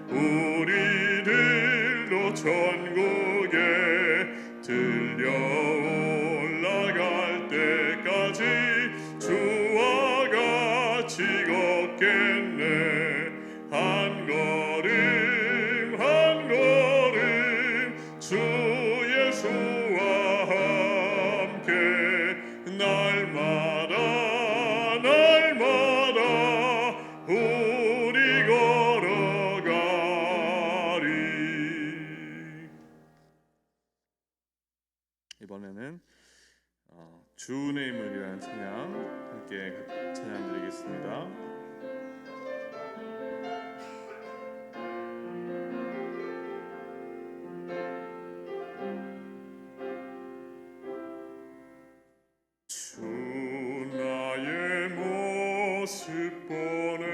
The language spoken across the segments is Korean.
우리들도 천국에 들려 올라갈 때까지 주와 같이 걷겠네. 한 걸음 한 걸음 주 예수와 함께 날마다 날마다 우리 걸어가리. 이번에는 주 은혜임을 위한 찬양 함께 찬양 드리겠습니다. 주 나의 모습 보네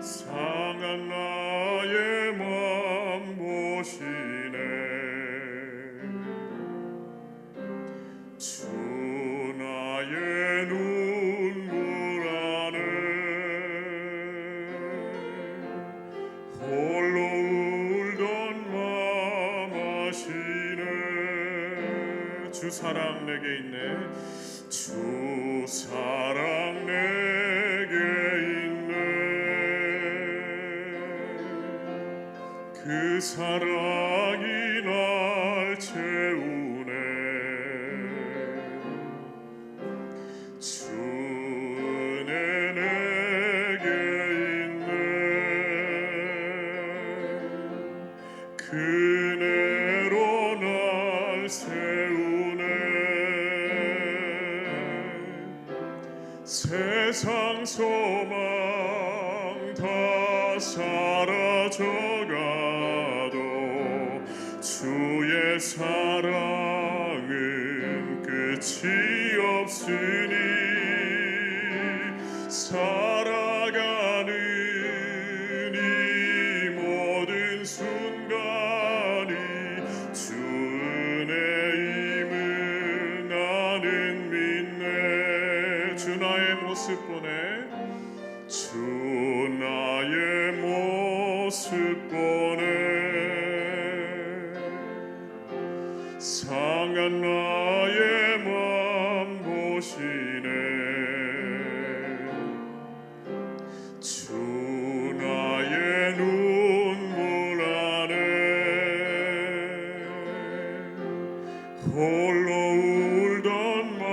상한 나의 맘 보시네 주 나의 눈물 안에 홀로 울던 맘 아시네. 주 사랑 내게 있네. 주 사랑 내게 있네. 그 사랑이 날 채우네. 주 은혜 내게 있네. 그 은혜로 날 세우네. 세상 소망 다 사라져가도 주의 사랑은 끝이 없으니 살아가는 이 모든 순간이 주 은혜임을 나는 믿네. 주 나의 모습 보네. 주 나의 모습 보네. 상한 나의 맘 보시네. 주 나의 눈물 안에 홀로 울던 맘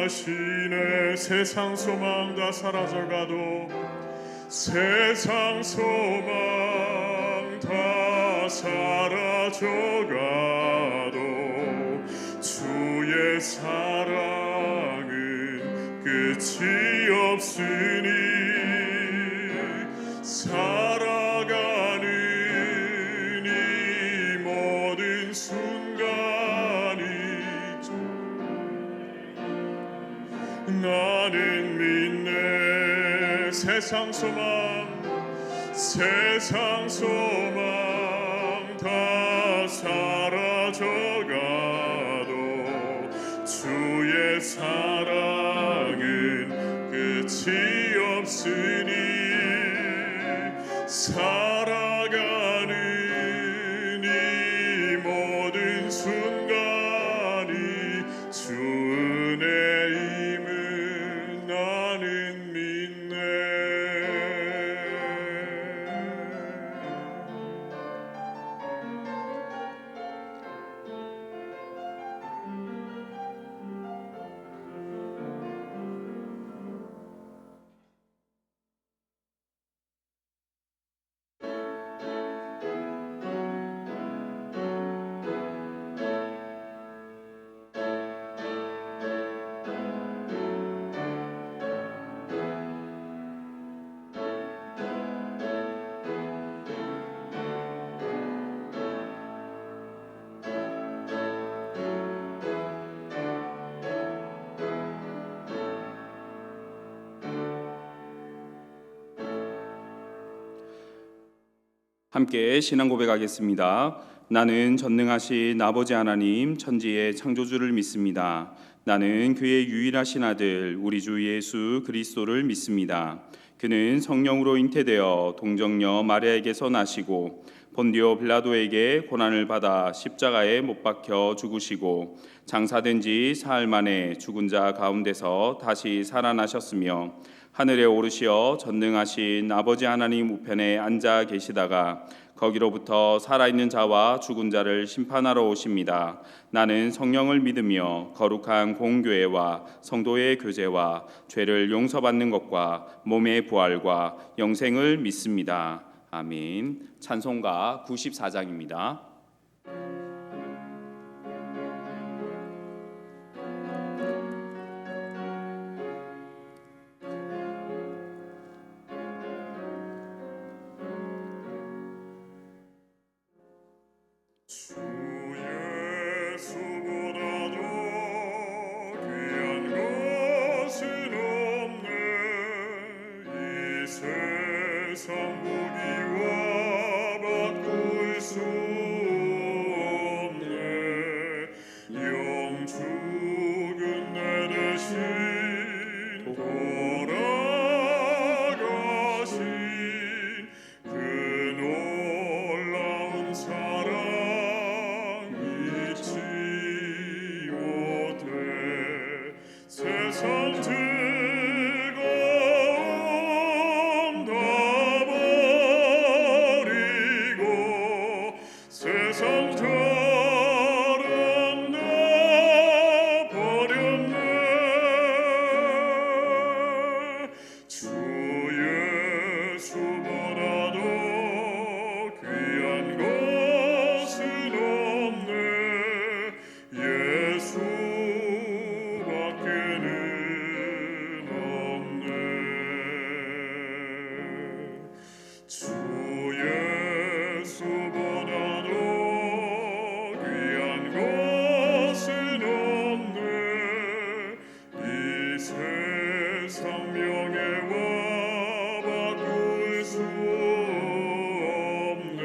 아시네. 세상 소망 다 사라져가도 세상 소망 다 사라져가도 주의 사랑은 끝이 없으니 살아가는 이 모든 순간이 나는 믿네. 세상 소망 다 사라져가도 주의 사랑은 끝이 없으니 살아가는 이 모든 순간이 주 은혜임을 나는 믿네. 함께 신앙 고백하겠습니다. 나는 전능하신 아버지 하나님 천지의 창조주를 믿습니다. 나는 그의 유일하신 아들 우리 주 예수 그리스도를 믿습니다. 그는 성령으로 잉태되어 동정녀 마리아에게서 나시고 본디오 빌라도에게 고난을 받아 십자가에 못 박혀 죽으시고 장사된 지 사흘 만에 죽은 자 가운데서 다시 살아나셨으며 하늘에 오르시어 전능하신 아버지 하나님 우편에 앉아 계시다가 거기로부터 살아있는 자와 죽은 자를 심판하러 오십니다. 나는 성령을 믿으며 거룩한 공교회와 성도의 교제와 죄를 용서받는 것과 몸의 부활과 영생을 믿습니다. 아멘. 찬송가 94장입니다. 주 예수보다도 귀한 것은 없네. 이 세상 보기와 바꿀 수 없네. 영 죽은 내 대신 돌아가신 그 놀라운 사랑 잊지 못해. 세상 즐거움 다 버리고 세상 자랑 다 버렸네. 주 예수보다도 귀한 것은 없네. 예수밖에는 없네. 주 예수보다도 귀한 것은 없네. 이 세상 명예와 바꿀 수 없네.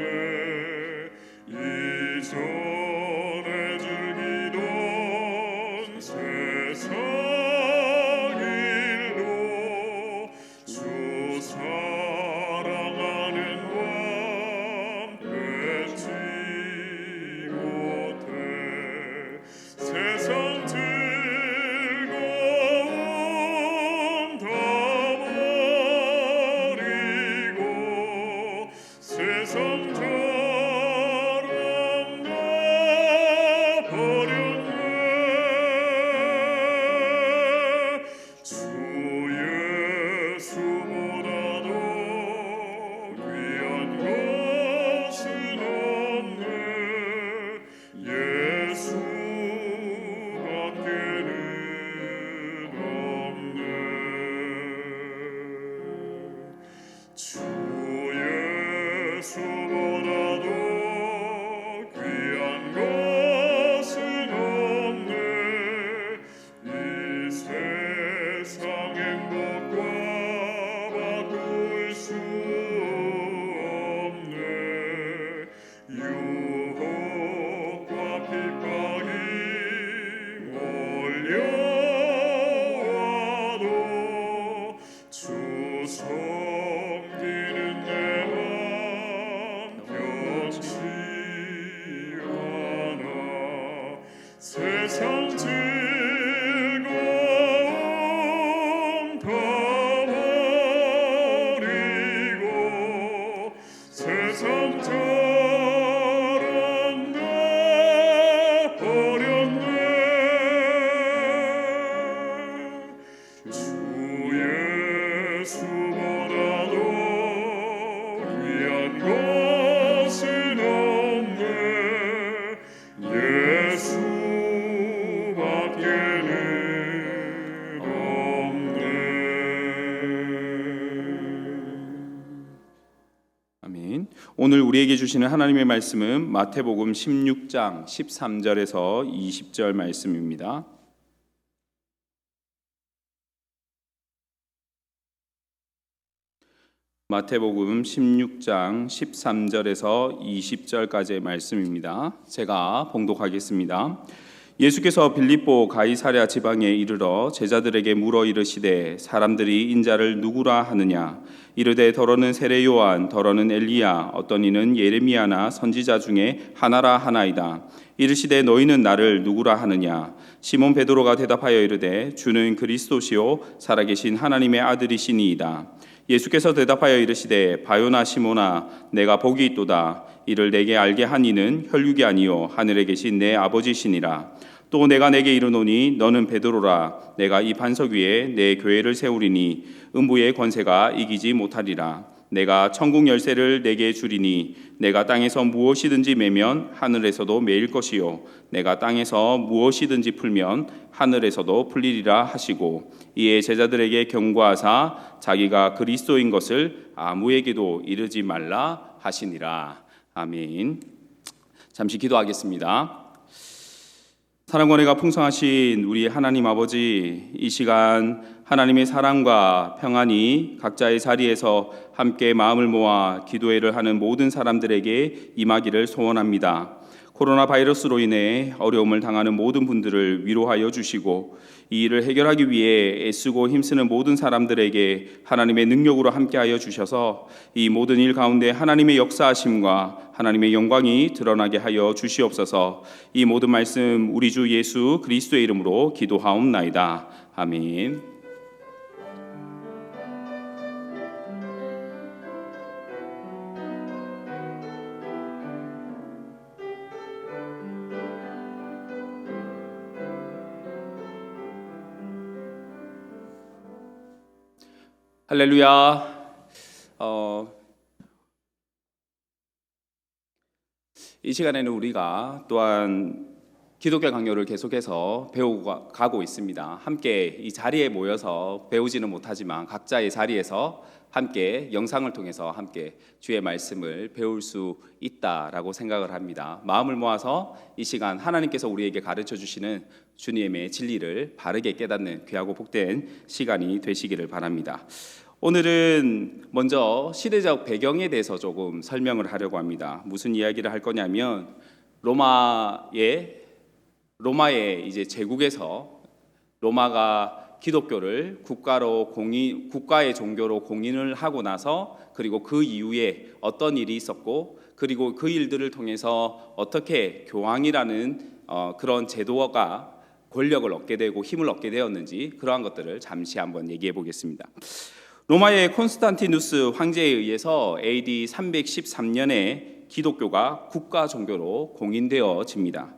이전에 즐기던 세상 일도 주 사랑하는 마음 뺏지 못해. 세상 즐거움 다 버리고 세상 자랑 다 버렸네. 주 예수보다도 귀한 것은 없네. 예수밖에는 없네. 주 예수보다도 귀한 것은 없네. 이 세상 행복과 바꿀 수 없네. 유혹과 핍박이 몰려와도 주 섬기는 내 맘 변치 않아. 세상 즐거움 다 버리고 세상 자랑 다 버렸네. 주 예수보다도 귀한 것은 없네. 예수밖에는 없네. 아멘. 오늘 우리에게 주시는 하나님의 말씀은 마태복음 16장 13절에서 20절 말씀입니다. 마태복음 16장 13절에서 20절까지의 말씀입니다. 제가 봉독하겠습니다. 예수께서 빌립보 가이사랴 지방에 이르러 제자들에게 물어 이르시되 사람들이 인자를 누구라 하느냐 이르되 더러는 세례 요한 더러는 엘리야 어떤 이는 예레미야나 선지자 중에 하나라 하나이다. 이르시되 너희는 나를 누구라 하느냐 시몬 베드로가 대답하여 이르되 주는 그리스도시요 살아계신 하나님의 아들이시니이다. 예수께서 대답하여 이르시되 바요나 시몬아 내가 복이 있도다. 이를 내게 알게 한 이는 혈육이 아니요 하늘에 계신 내 아버지시니라. 또 내가 내게 이르노니 너는 베드로라. 내가 이 반석 위에 내 교회를 세우리니 음부의 권세가 이기지 못하리라. 내가 천국 열쇠를 내게 주리니 내가 땅에서 무엇이든지 매면 하늘에서도 매일 것이요 내가 땅에서 무엇이든지 풀면 하늘에서도 풀리리라 하시고 이에 제자들에게 경고하사 자기가 그리스도인 것을 아무에게도 이르지 말라 하시니라. 아멘. 잠시 기도하겠습니다. 사랑과 은혜가 풍성하신 우리 하나님 아버지, 이 시간 하나님의 사랑과 평안이 각자의 자리에서 함께 마음을 모아 기도회를 하는 모든 사람들에게 임하기를 소원합니다. 코로나 바이러스로 인해 어려움을 당하는 모든 분들을 위로하여 주시고 이 일을 해결하기 위해 애쓰고 힘쓰는 모든 사람들에게 하나님의 능력으로 함께하여 주셔서 이 모든 일 가운데 하나님의 역사하심과 하나님의 영광이 드러나게 하여 주시옵소서. 이 모든 말씀 우리 주 예수 그리스도의 이름으로 기도하옵나이다. 아멘. 할렐루야. 이 시간에는 우리가 또한 기독교 강요를 계속해서 배우고 가고 있습니다. 함께 이 자리에 모여서 배우지는 못하지만 각자의 자리에서 함께 영상을 통해서 함께 주의 말씀을 배울 수 있다라고 생각을 합니다. 마음을 모아서 이 시간 하나님께서 우리에게 가르쳐 주시는 주님의 진리를 바르게 깨닫는 귀하고 복된 시간이 되시기를 바랍니다. 오늘은 먼저 시대적 배경에 대해서 조금 설명을 하려고 합니다. 무슨 이야기를 할 거냐면 로마의 이제 제국에서 로마가 기독교를 국가의 종교로 공인을 하고 나서 그리고 그 이후에 어떤 일이 있었고 그리고 그 일들을 통해서 어떻게 교황이라는 그런 제도가 권력을 얻게 되고 힘을 얻게 되었는지 그러한 것들을 잠시 한번 얘기해 보겠습니다. 로마의 콘스탄티누스 황제에 의해서 AD 313년에 기독교가 국가 종교로 공인되어집니다.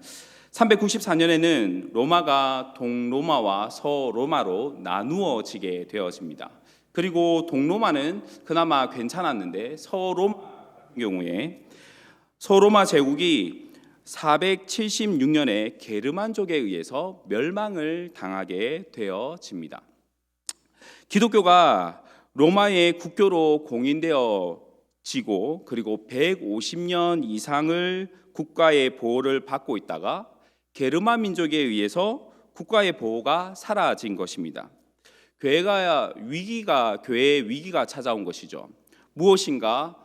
394년에는 로마가 동로마와 서로마로 나누어지게 되어집니다. 그리고 동로마는 그나마 괜찮았는데 서로마 같은 경우에 서로마 제국이 476년에 게르만족에 의해서 멸망을 당하게 되어집니다. 기독교가 로마의 국교로 공인되어지고 그리고 150년 이상을 국가의 보호를 받고 있다가 게르만 민족에 의해서 국가의 보호가 사라진 것입니다. 교회의 위기가 찾아온 것이죠. 무엇인가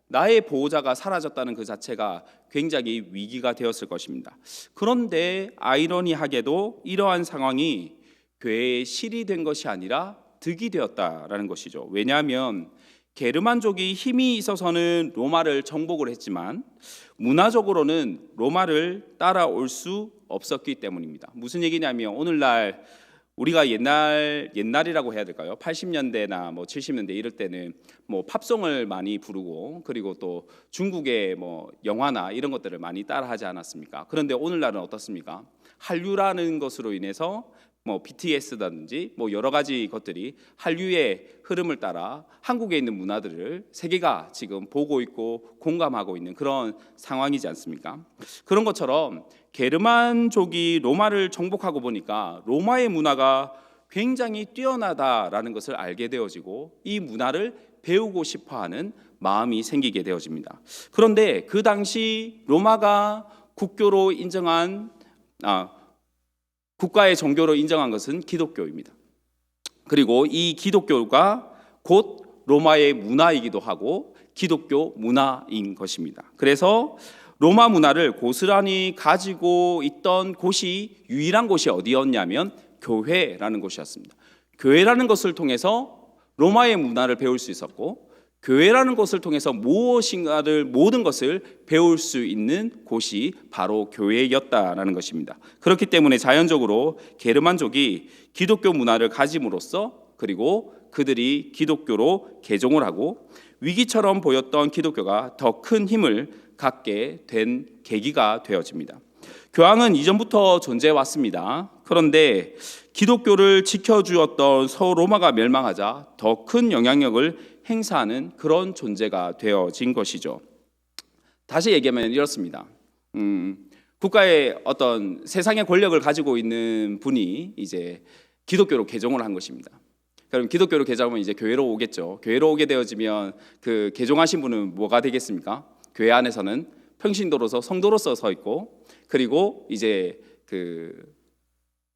나의 보호자가 사라졌다는 그 자체가 굉장히 위기가 되었을 것입니다. 그런데 아이러니하게도 이러한 상황이 교회의 실이 된 것이 아니라 득이 되었다라는 것이죠. 왜냐하면 게르만족이 힘이 있어서는 로마를 정복을 했지만 문화적으로는 로마를 따라올 수 없었기 때문입니다. 무슨 얘기냐면 오늘날 우리가 옛날이라고 해야 될까요? 80년대나 70년대 이럴 때는 팝송을 많이 부르고 그리고 또 중국의 영화나 이런 것들을 많이 따라하지 않았습니까? 그런데 오늘날은 어떻습니까? 한류라는 것으로 인해서 BTS라든지 여러 가지 것들이 한류의 흐름을 따라 한국에 있는 문화들을 세계가 지금 보고 있고 공감하고 있는 그런 상황이지 않습니까? 그런 것처럼 게르만족이 로마를 정복하고 보니까 로마의 문화가 굉장히 뛰어나다라는 것을 알게 되어지고 이 문화를 배우고 싶어하는 마음이 생기게 되어집니다. 그런데 그 당시 로마가 국교로 인정한 국가의 종교로 인정한 것은 기독교입니다. 그리고 이 기독교가 곧 로마의 문화이기도 하고 기독교 문화인 것입니다. 그래서 로마 문화를 고스란히 가지고 있던 곳이 유일한 곳이 어디였냐면 교회라는 곳이었습니다. 교회라는 것을 통해서 로마의 문화를 배울 수 있었고, 교회라는 것을 통해서 모든 것을 배울 수 있는 곳이 바로 교회였다라는 것입니다. 그렇기 때문에 자연적으로 게르만족이 기독교 문화를 가짐으로써, 그리고 그들이 기독교로 개종을 하고 위기처럼 보였던 기독교가 더 큰 힘을 갖게 된 계기가 되어집니다. 교황은 이전부터 존재해 왔습니다. 그런데 기독교를 지켜주었던 서로마가 멸망하자 더 큰 영향력을 행사하는 그런 존재가 되어진 것이죠. 다시 얘기하면 이렇습니다. 국가의 어떤 세상의 권력을 가지고 있는 분이 이제 기독교로 개종을 한 것입니다. 그럼 기독교로 개종하면 이제 교회로 오겠죠. 교회로 오게 되어지면 그 개종하신 분은 뭐가 되겠습니까? 교회 안에서는 평신도로서 성도로서 서 있고, 그리고 이제 그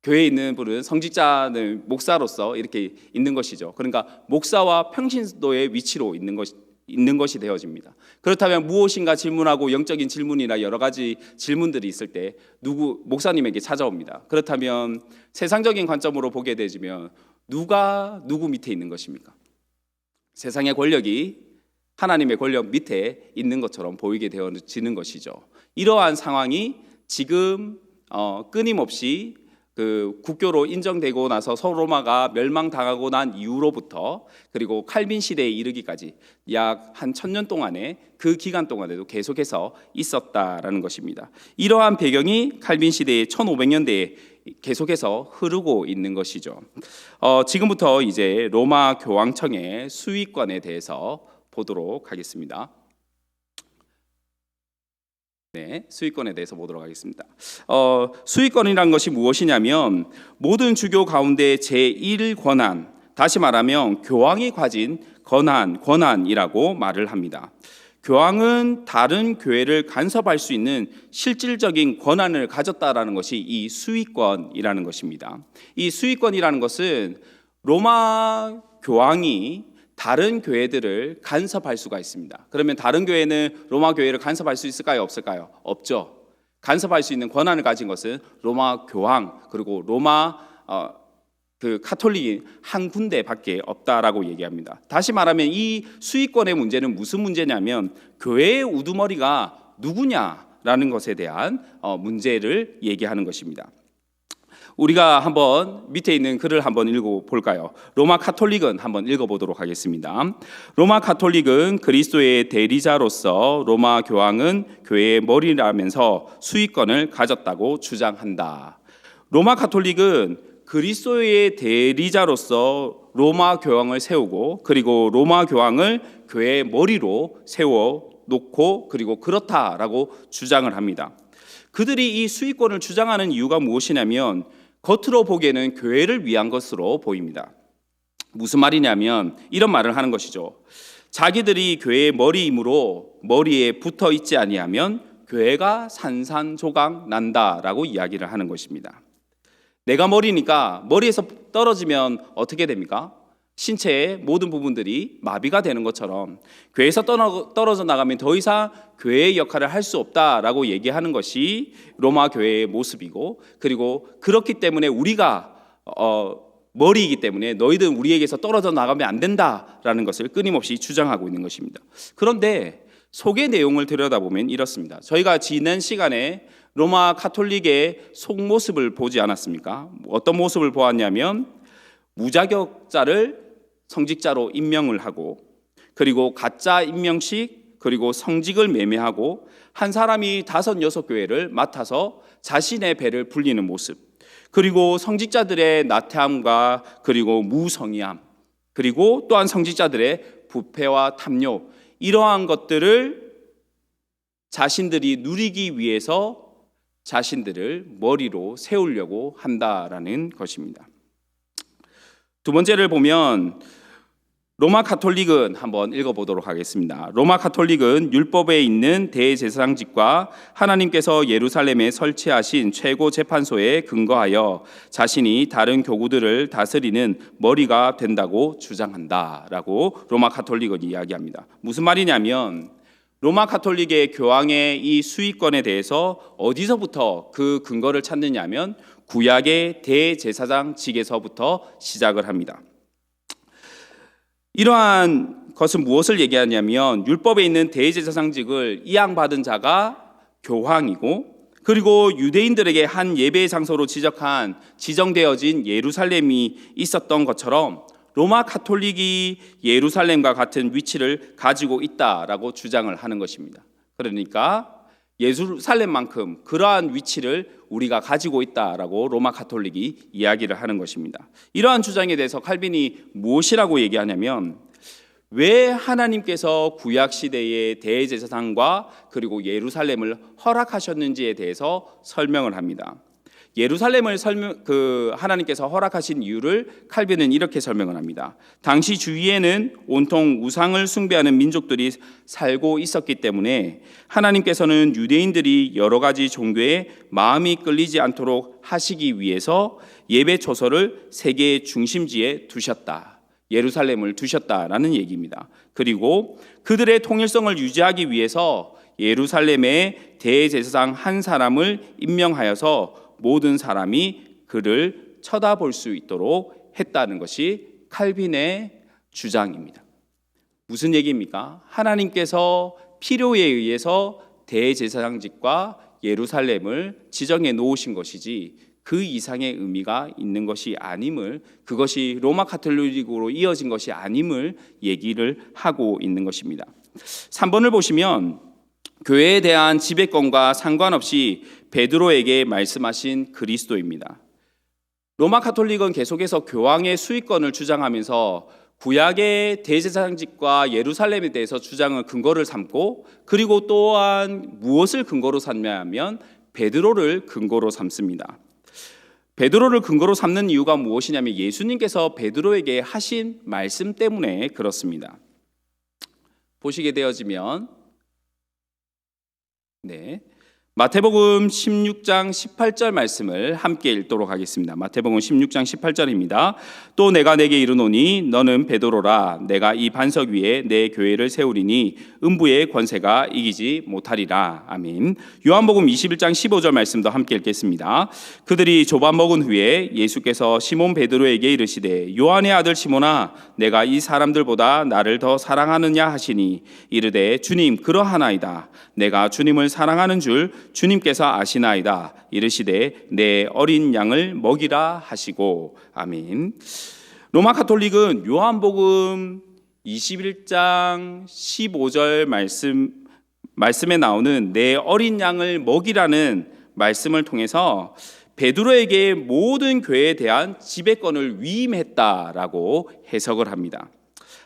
교회에 있는 분은 성직자는 목사로서 이렇게 있는 것이죠. 그러니까 목사와 평신도의 위치로 있는 것이 되어집니다. 그렇다면 무엇인가 질문하고 영적인 질문이나 여러 가지 질문들이 있을 때 목사님에게 찾아옵니다. 그렇다면 세상적인 관점으로 보게 되지면 누가 누구 밑에 있는 것입니까? 세상의 권력이 하나님의 권력 밑에 있는 것처럼 보이게 되어지는 것이죠. 이러한 상황이 지금 끊임없이 그 국교로 인정되고 나서 서로마가 멸망당하고 난 이후로부터, 그리고 칼빈 시대에 이르기까지 약 한 1000년 동안의 그 기간 동안에도 계속해서 있었다라는 것입니다. 이러한 배경이 칼빈 시대의 1500년대에 계속해서 흐르고 있는 것이죠. 지금부터 이제 로마 교황청의 수위권에 대해서 보도록 하겠습니다. 네, 수위권에 대해서 보도록 하겠습니다. 수위권이란 것이 무엇이냐면 모든 주교 가운데 제1권한, 다시 말하면 교황이 가진 권한이라고 말을 합니다. 교황은 다른 교회를 간섭할 수 있는 실질적인 권한을 가졌다라는 것이 이 수위권이라는 것입니다. 이 수위권이라는 것은 로마 교황이 다른 교회들을 간섭할 수가 있습니다. 그러면 다른 교회는 로마 교회를 간섭할 수 있을까요? 없을까요? 없죠. 간섭할 수 있는 권한을 가진 것은 로마 교황, 그리고 로마 그 카톨릭인 한 군데밖에 없다라고 얘기합니다. 다시 말하면 이 수위권의 문제는 무슨 문제냐면 교회의 우두머리가 누구냐라는 것에 대한 문제를 얘기하는 것입니다. 우리가 한번 밑에 있는 글을 한번 읽어볼까요? 로마 카톨릭은 한번 읽어보도록 하겠습니다. 로마 카톨릭은 그리스도의 대리자로서 로마 교황은 교회의 머리라면서 수위권을 가졌다고 주장한다. 로마 카톨릭은 그리스도의 대리자로서 로마 교황을 세우고, 그리고 로마 교황을 교회의 머리로 세워놓고, 그리고 그렇다라고 주장을 합니다. 그들이 이 수위권을 주장하는 이유가 무엇이냐면 겉으로 보기에는 교회를 위한 것으로 보입니다. 무슨 말이냐면 이런 말을 하는 것이죠. 자기들이 교회의 머리이므로 머리에 붙어 있지 아니하면 교회가 산산조각 난다라고 이야기를 하는 것입니다. 내가 머리니까 머리에서 떨어지면 어떻게 됩니까? 신체의 모든 부분들이 마비가 되는 것처럼 교회에서 떨어져 나가면 더 이상 교회의 역할을 할 수 없다라고 얘기하는 것이 로마 교회의 모습이고, 그리고 그렇기 때문에 우리가 머리이기 때문에 너희들은 우리에게서 떨어져 나가면 안 된다라는 것을 끊임없이 주장하고 있는 것입니다. 그런데 속의 내용을 들여다보면 이렇습니다. 저희가 지난 시간에 로마 카톨릭의 속모습을 보지 않았습니까? 어떤 모습을 보았냐면 무자격자를 성직자로 임명을 하고, 그리고 가짜 임명식, 그리고 성직을 매매하고 한 사람이 5, 6교회를 맡아서 자신의 배를 불리는 모습, 그리고 성직자들의 나태함과 그리고 무성의함, 그리고 또한 성직자들의 부패와 탐욕, 이러한 것들을 자신들이 누리기 위해서 자신들을 머리로 세우려고 한다라는 것입니다. 두 번째를 보면 로마 가톨릭은 한번 읽어보도록 하겠습니다. 로마 가톨릭은 율법에 있는 대제사장직과 하나님께서 예루살렘에 설치하신 최고 재판소에 근거하여 자신이 다른 교구들을 다스리는 머리가 된다고 주장한다라고 로마 가톨릭은 이야기합니다. 무슨 말이냐면 로마 가톨릭의 교황의 이 수위권에 대해서 어디서부터 그 근거를 찾느냐면 구약의 대제사장직에서부터 시작을 합니다. 이러한 것은 무엇을 얘기하냐면 율법에 있는 대제사장직을 이양받은 자가 교황이고, 그리고 유대인들에게 한 예배의 장소로 지정되어진 예루살렘이 있었던 것처럼 로마 가톨릭이 예루살렘과 같은 위치를 가지고 있다라고 주장을 하는 것입니다. 그러니까 예루살렘만큼 그러한 위치를 우리가 가지고 있다라고 로마 가톨릭이 이야기를 하는 것입니다. 이러한 주장에 대해서 칼빈이 무엇이라고 얘기하냐면, 왜 하나님께서 구약 시대의 대제사장과 그리고 예루살렘을 허락하셨는지에 대해서 설명을 합니다. 예루살렘을 하나님께서 허락하신 이유를 칼빈은 이렇게 설명을 합니다. 당시 주위에는 온통 우상을 숭배하는 민족들이 살고 있었기 때문에 하나님께서는 유대인들이 여러 가지 종교에 마음이 끌리지 않도록 하시기 위해서 예배 초소를 세계의 중심지에 두셨다. 예루살렘을 두셨다라는 얘기입니다. 그리고 그들의 통일성을 유지하기 위해서 예루살렘에 대제사장 한 사람을 임명하여서 모든 사람이 그를 쳐다볼 수 있도록 했다는 것이 칼빈의 주장입니다. 무슨 얘기입니까? 하나님께서 필요에 의해서 대제사장직과 예루살렘을 지정해 놓으신 것이지 그 이상의 의미가 있는 것이 아님을, 그것이 로마 가톨릭으로 이어진 것이 아님을 얘기를 하고 있는 것입니다. 3번을 보시면 교회에 대한 지배권과 상관없이 베드로에게 말씀하신 그리스도입니다. 로마 가톨릭은 계속해서 교황의 수위권을 주장하면서 구약의 대제사장직과 예루살렘에 대해서 주장을 근거를 삼고, 그리고 또한 무엇을 근거로 삼냐면 베드로를 근거로 삼습니다. 베드로를 근거로 삼는 이유가 무엇이냐면 예수님께서 베드로에게 하신 말씀 때문에 그렇습니다. 보시게 되어지면 마태복음 16장 18절 말씀을 함께 읽도록 하겠습니다. 마태복음 16장 18절입니다. 또 내가 내게 이르노니 너는 베드로라. 내가 이 반석 위에 내 교회를 세우리니 음부의 권세가 이기지 못하리라. 아멘. 요한복음 21장 15절 말씀도 함께 읽겠습니다. 그들이 조반 먹은 후에 예수께서 시몬 베드로에게 이르시되 요한의 아들 시몬아 내가 이 사람들보다 나를 더 사랑하느냐 하시니 이르되 주님 그러하나이다. 내가 주님을 사랑하는 줄 주님께서 아시나이다. 이르시되 내 어린 양을 먹이라 하시고. 아멘. 로마 가톨릭은 요한복음 21장 15절 말씀에 나오는 내 어린 양을 먹이라는 말씀을 통해서 베드로에게 모든 교회에 대한 지배권을 위임했다라고 해석을 합니다.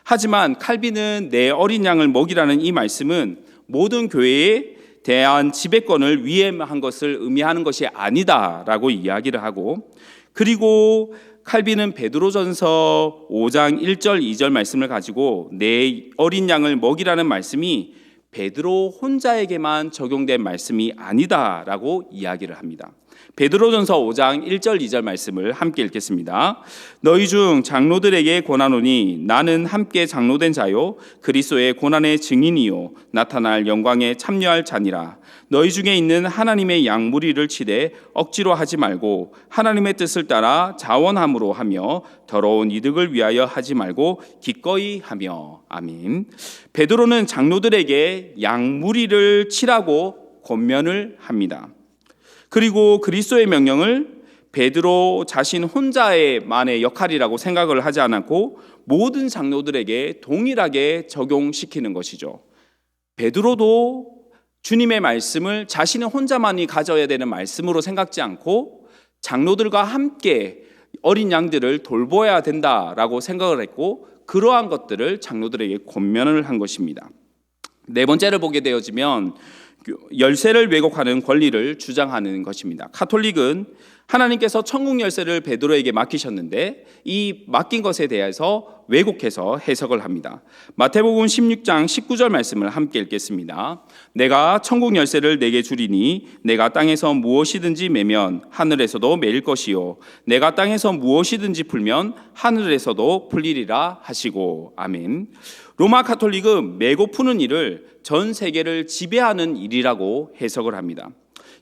하지만 칼빈은 내 어린 양을 먹이라는 이 말씀은 모든 교회에 대한 지배권을 위임한 것을 의미하는 것이 아니다라고 이야기를 하고, 그리고 칼빈은 베드로전서 5장 1절 2절 말씀을 가지고 내 어린 양을 먹이라는 말씀이 베드로 혼자에게만 적용된 말씀이 아니다라고 이야기를 합니다. 베드로전서 5장 1절 2절 말씀을 함께 읽겠습니다. 너희 중 장로들에게 권하노니 나는 함께 장로된 자요 그리스도의 고난의 증인이요 나타날 영광에 참여할 자니라. 너희 중에 있는 하나님의 양무리를 치되 억지로 하지 말고 하나님의 뜻을 따라 자원함으로 하며 더러운 이득을 위하여 하지 말고 기꺼이 하며. 아멘. 베드로는 장로들에게 양무리를 치라고 권면을 합니다. 그리고 그리스도의 명령을 베드로 자신 혼자만의 역할이라고 생각을 하지 않았고 모든 장로들에게 동일하게 적용시키는 것이죠. 베드로도 주님의 말씀을 자신은 혼자만이 가져야 되는 말씀으로 생각지 않고 장로들과 함께 어린 양들을 돌보아야 된다라고 생각을 했고, 그러한 것들을 장로들에게 권면을 한 것입니다. 네 번째를 보게 되어지면 열쇠를 왜곡하는 권리를 주장하는 것입니다. 가톨릭은 하나님께서 천국 열쇠를 베드로에게 맡기셨는데 이 맡긴 것에 대해서 왜곡해서 해석을 합니다. 마태복음 16장 19절 말씀을 함께 읽겠습니다. 내가 천국 열쇠를 내게 주리니 내가 땅에서 무엇이든지 매면 하늘에서도 매일 것이요 내가 땅에서 무엇이든지 풀면 하늘에서도 풀리리라 하시고. 아멘. 로마 가톨릭은 매고 푸는 일을 전 세계를 지배하는 일이라고 해석을 합니다.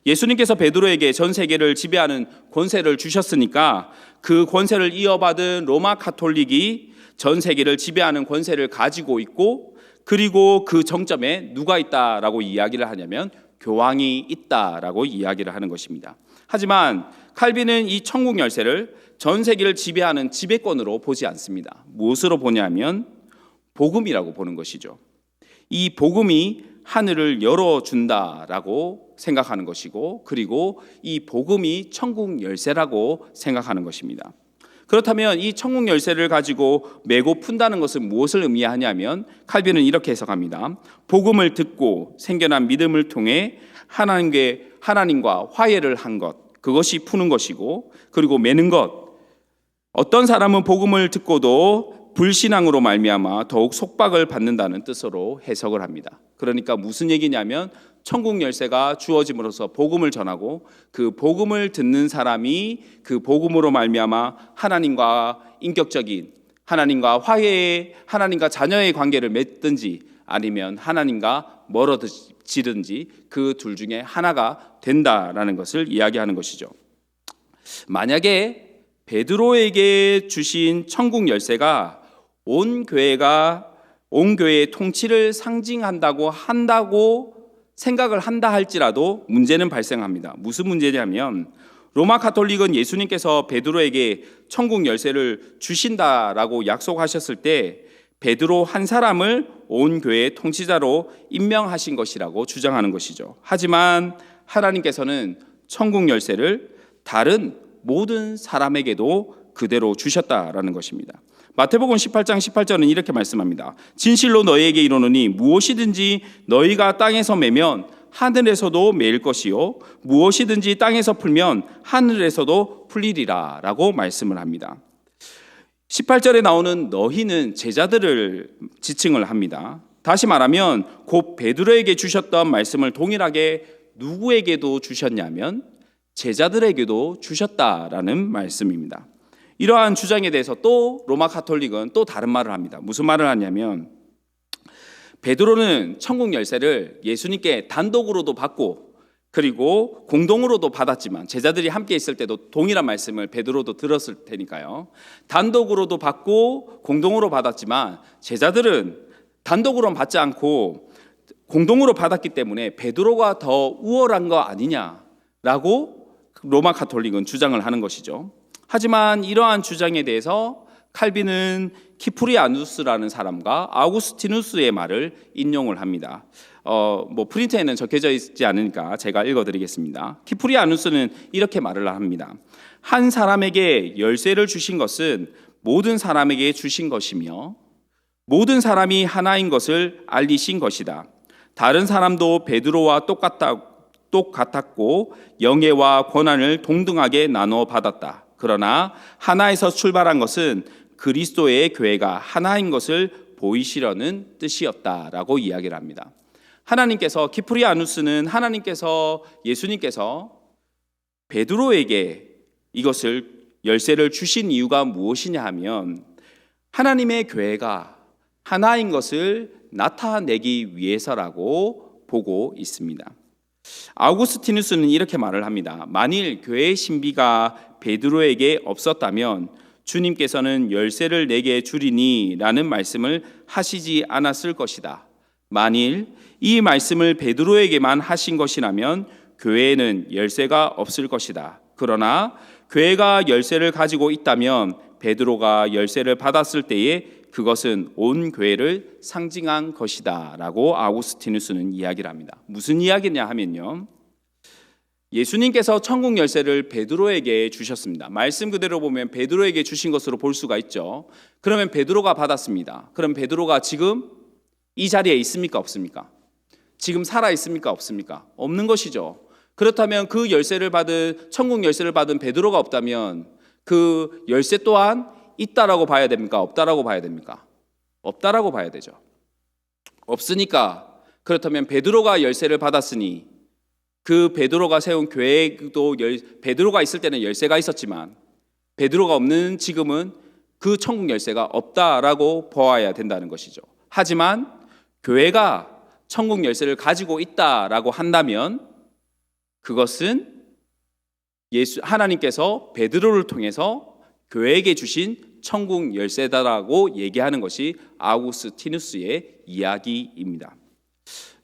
예수님께서 베드로에게 전 세계를 지배하는 권세를 주셨으니까 그 권세를 이어받은 로마 가톨릭이 전 세계를 지배하는 권세를 가지고 있고, 그리고 그 정점에 누가 있다라고 이야기를 하냐면 교황이 있다라고 이야기를 하는 것입니다. 하지만 칼빈은 이 천국 열쇠를 전 세계를 지배하는 지배권으로 보지 않습니다. 무엇으로 보냐면 복음이라고 보는 것이죠. 이 복음이 하늘을 열어준다라고 생각하는 것이고, 그리고 이 복음이 천국 열쇠라고 생각하는 것입니다. 그렇다면 이 천국 열쇠를 가지고 매고 푼다는 것은 무엇을 의미하냐면 칼빈은 이렇게 해석합니다. 복음을 듣고 생겨난 믿음을 통해 하나님과 화해를 한 것, 그것이 푸는 것이고, 그리고 매는 것, 어떤 사람은 복음을 듣고도 불신앙으로 말미암아 더욱 속박을 받는다는 뜻으로 해석을 합니다. 그러니까 무슨 얘기냐면 천국 열쇠가 주어짐으로써 복음을 전하고, 그 복음을 듣는 사람이 그 복음으로 말미암아 하나님과 인격적인, 하나님과 화해의, 하나님과 자녀의 관계를 맺든지 아니면 하나님과 멀어지든지 그 둘 중에 하나가 된다라는 것을 이야기하는 것이죠. 만약에 베드로에게 주신 천국 열쇠가 온 교회의 통치를 상징한다고 생각을 한다 할지라도 문제는 발생합니다. 무슨 문제냐면 로마 가톨릭은 예수님께서 베드로에게 천국 열쇠를 주신다라고 약속하셨을 때 베드로 한 사람을 온 교회의 통치자로 임명하신 것이라고 주장하는 것이죠. 하지만 하나님께서는 천국 열쇠를 다른 모든 사람에게도 그대로 주셨다라는 것입니다. 마태복음 18장 18절은 이렇게 말씀합니다. 진실로 너희에게 이르노니 무엇이든지 너희가 땅에서 매면 하늘에서도 매일 것이요 무엇이든지 땅에서 풀면 하늘에서도 풀리리라 라고 말씀을 합니다. 18절에 나오는 너희는 제자들을 지칭을 합니다. 다시 말하면 곧 베드로에게 주셨던 말씀을 동일하게 누구에게도 주셨냐면 제자들에게도 주셨다라는 말씀입니다. 이러한 주장에 대해서 또 로마 가톨릭은 또 다른 말을 합니다. 무슨 말을 하냐면 베드로는 천국 열쇠를 예수님께 단독으로도 받고 그리고 공동으로도 받았지만 제자들이 함께 있을 때도 동일한 말씀을 베드로도 들었을 테니까요. 단독으로도 받고 공동으로 받았지만 제자들은 단독으로는 받지 않고 공동으로 받았기 때문에 베드로가 더 우월한 거 아니냐라고 로마 가톨릭은 주장을 하는 것이죠. 하지만 이러한 주장에 대해서 칼빈은 키프리아누스라는 사람과 아우구스티누스의 말을 인용을 합니다. 프린트에는 적혀져 있지 않으니까 제가 읽어드리겠습니다. 키프리아누스는 이렇게 말을 합니다. 한 사람에게 열쇠를 주신 것은 모든 사람에게 주신 것이며 모든 사람이 하나인 것을 알리신 것이다. 다른 사람도 베드로와 똑같았고 영예와 권한을 동등하게 나눠 받았다. 그러나 하나에서 출발한 것은 그리스도의 교회가 하나인 것을 보이시려는 뜻이었다라고 이야기를 합니다. 하나님께서 키프리아누스는 예수님께서 베드로에게 이것을 열쇠를 주신 이유가 무엇이냐 하면 하나님의 교회가 하나인 것을 나타내기 위해서라고 보고 있습니다. 아우구스티누스는 이렇게 말을 합니다. 만일 교회의 신비가 베드로에게 없었다면 주님께서는 열쇠를 내게 주리니 라는 말씀을 하시지 않았을 것이다. 만일 이 말씀을 베드로에게만 하신 것이라면 교회에는 열쇠가 없을 것이다. 그러나 교회가 열쇠를 가지고 있다면 베드로가 열쇠를 받았을 때에 그것은 온 교회를 상징한 것이다 라고 아우구스티누스는 이야기를 합니다. 무슨 이야기냐 하면요, 예수님께서 천국 열쇠를 베드로에게 주셨습니다. 말씀 그대로 보면 베드로에게 주신 것으로 볼 수가 있죠. 그러면 베드로가 받았습니다. 그럼 베드로가 지금 이 자리에 있습니까 없습니까? 지금 살아 있습니까 없습니까? 없는 것이죠. 그렇다면 그 열쇠를 받은 천국 열쇠를 받은 베드로가 없다면 그 열쇠 또한 있다라고 봐야 됩니까? 없다라고 봐야 됩니까? 없다라고 봐야 되죠. 없으니까 그렇다면 베드로가 열쇠를 받았으니 그 베드로가 세운 교회도 베드로가 있을 때는 열쇠가 있었지만 베드로가 없는 지금은 그 천국 열쇠가 없다라고 보아야 된다는 것이죠. 하지만 교회가 천국 열쇠를 가지고 있다라고 한다면 그것은 하나님께서 베드로를 통해서 교회에게 주신 천국 열쇠다라고 얘기하는 것이 아우구스티누스의 이야기입니다.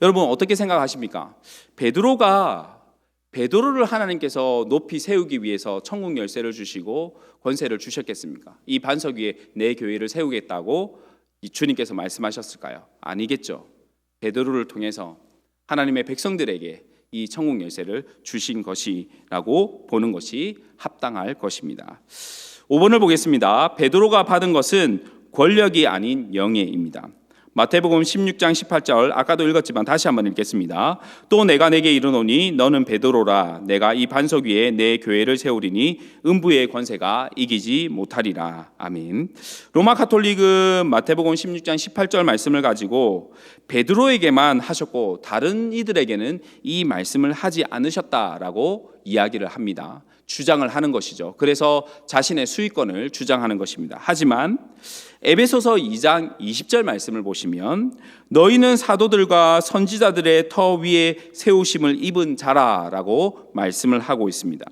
여러분 어떻게 생각하십니까? 베드로를 하나님께서 높이 세우기 위해서 천국 열쇠를 주시고 권세를 주셨겠습니까? 이 반석 위에 내 교회를 세우겠다고 주님께서 말씀하셨을까요? 아니겠죠. 베드로를 통해서 하나님의 백성들에게 이 천국 열쇠를 주신 것이라고 보는 것이 합당할 것입니다. 5번을 보겠습니다. 베드로가 받은 것은 권력이 아닌 영예입니다. 마태복음 16장 18절 아까도 읽었지만 다시 한번 읽겠습니다. 또 내가 내게 이르노니 너는 베드로라 내가 이 반석 위에 내 교회를 세우리니 음부의 권세가 이기지 못하리라. 아멘. 로마 가톨릭은 마태복음 16장 18절 말씀을 가지고 베드로에게만 하셨고 다른 이들에게는 이 말씀을 하지 않으셨다라고 이야기를 합니다. 주장을 하는 것이죠. 그래서 자신의 수익권을 주장하는 것입니다. 하지만 에베소서 2장 20절 말씀을 보시면 너희는 사도들과 선지자들의 터 위에 세우심을 입은 자라라고 말씀을 하고 있습니다.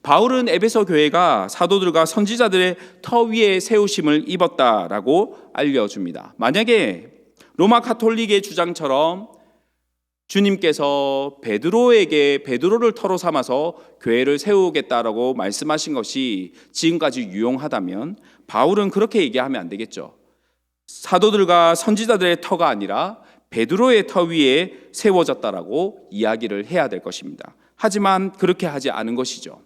바울은 에베소 교회가 사도들과 선지자들의 터 위에 세우심을 입었다라고 알려줍니다. 만약에 로마 가톨릭의 주장처럼 주님께서 베드로를 터로 삼아서 교회를 세우겠다라고 말씀하신 것이 지금까지 유용하다면 바울은 그렇게 얘기하면 안 되겠죠. 사도들과 선지자들의 터가 아니라 베드로의 터 위에 세워졌다라고 이야기를 해야 될 것입니다. 하지만 그렇게 하지 않은 것이죠.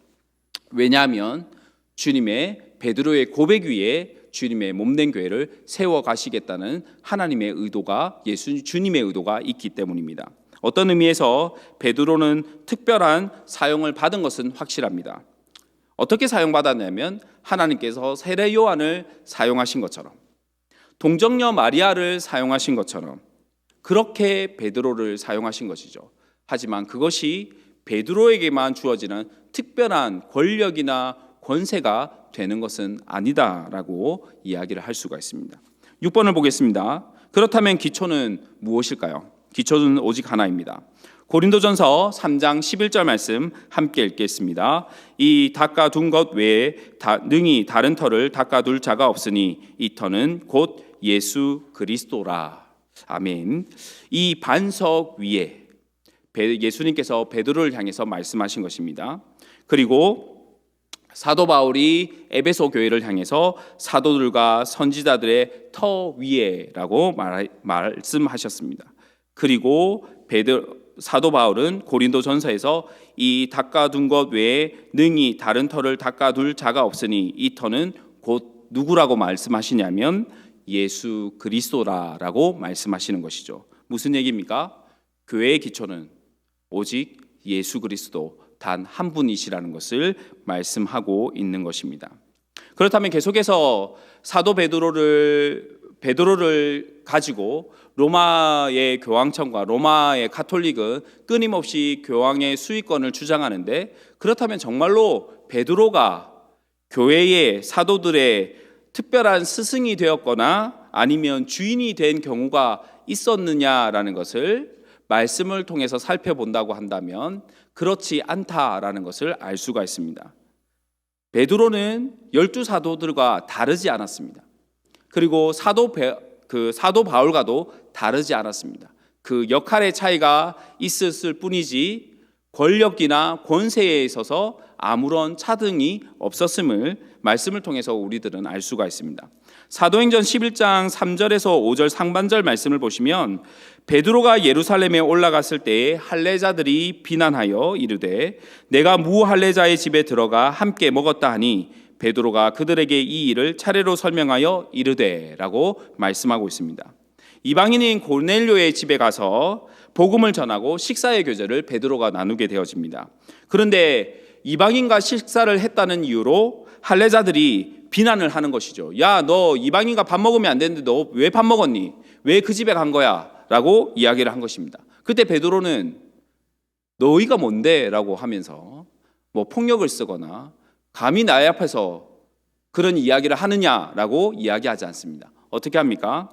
왜냐하면 주님의 베드로의 고백 위에 주님의 몸된 교회를 세워가시겠다는 하나님의 의도가 주님의 의도가 있기 때문입니다. 어떤 의미에서 베드로는 특별한 사용을 받은 것은 확실합니다. 어떻게 사용받았냐면 하나님께서 세례 요한을 사용하신 것처럼 동정녀 마리아를 사용하신 것처럼 그렇게 베드로를 사용하신 것이죠. 하지만 그것이 베드로에게만 주어지는 특별한 권력이나 권세가 되는 것은 아니다라고 이야기를 할 수가 있습니다. 6번을 보겠습니다. 그렇다면 기초는 무엇일까요? 기초는 오직 하나입니다. 고린도전서 3장 11절 말씀 함께 읽겠습니다. 이 닦아둔 것 외에 능히 다른 터를 닦아둘 자가 없으니 이 터는 곧 예수 그리스도라. 아멘. 이 반석 위에 예수님께서 베드로를 향해서 말씀하신 것입니다. 그리고 사도 바울이 에베소 교회를 향해서 사도들과 선지자들의 터 위에라고 말씀하셨습니다. 그리고 사도 바울은 고린도전서에서 이 닦아둔 것 외에 능히 다른 터를 닦아둘 자가 없으니 이 터는 곧 누구라고 말씀하시냐면 예수 그리스도라라고 말씀하시는 것이죠. 무슨 얘기입니까? 교회의 기초는 오직 예수 그리스도 단 한 분이시라는 것을 말씀하고 있는 것입니다. 그렇다면 계속해서 사도 베드로를 가지고 로마의 교황청과 로마의 가톨릭은 끊임없이 교황의 수익권을 주장하는데 그렇다면 정말로 베드로가 교회의 사도들의 특별한 스승이 되었거나 아니면 주인이 된 경우가 있었느냐라는 것을 말씀을 통해서 살펴본다고 한다면 그렇지 않다라는 것을 알 수가 있습니다. 베드로는 12사도들과 다르지 않았습니다. 그리고 사도 바울과도 다르지 않았습니다. 그 역할의 차이가 있었을 뿐이지 권력이나 권세에 있어서 아무런 차등이 없었음을 말씀을 통해서 우리들은 알 수가 있습니다. 사도행전 11장 3절에서 5절 상반절 말씀을 보시면 베드로가 예루살렘에 올라갔을 때에 할례자들이 비난하여 이르되 내가 무할례자의 집에 들어가 함께 먹었다 하니 베드로가 그들에게 이 일을 차례로 설명하여 이르되 라고 말씀하고 있습니다. 이방인인 고넬료의 집에 가서 복음을 전하고 식사의 교제를 베드로가 나누게 되어집니다. 그런데 이방인과 식사를 했다는 이유로 할례자들이 비난을 하는 것이죠. 야, 너 이방인과 밥 먹으면 안 되는데 너 왜 밥 먹었니? 왜 그 집에 간 거야? 라고 이야기를 한 것입니다. 그때 베드로는 너희가 뭔데? 라고 하면서 뭐 폭력을 쓰거나 감히 나의 앞에서 그런 이야기를 하느냐라고 이야기하지 않습니다. 어떻게 합니까?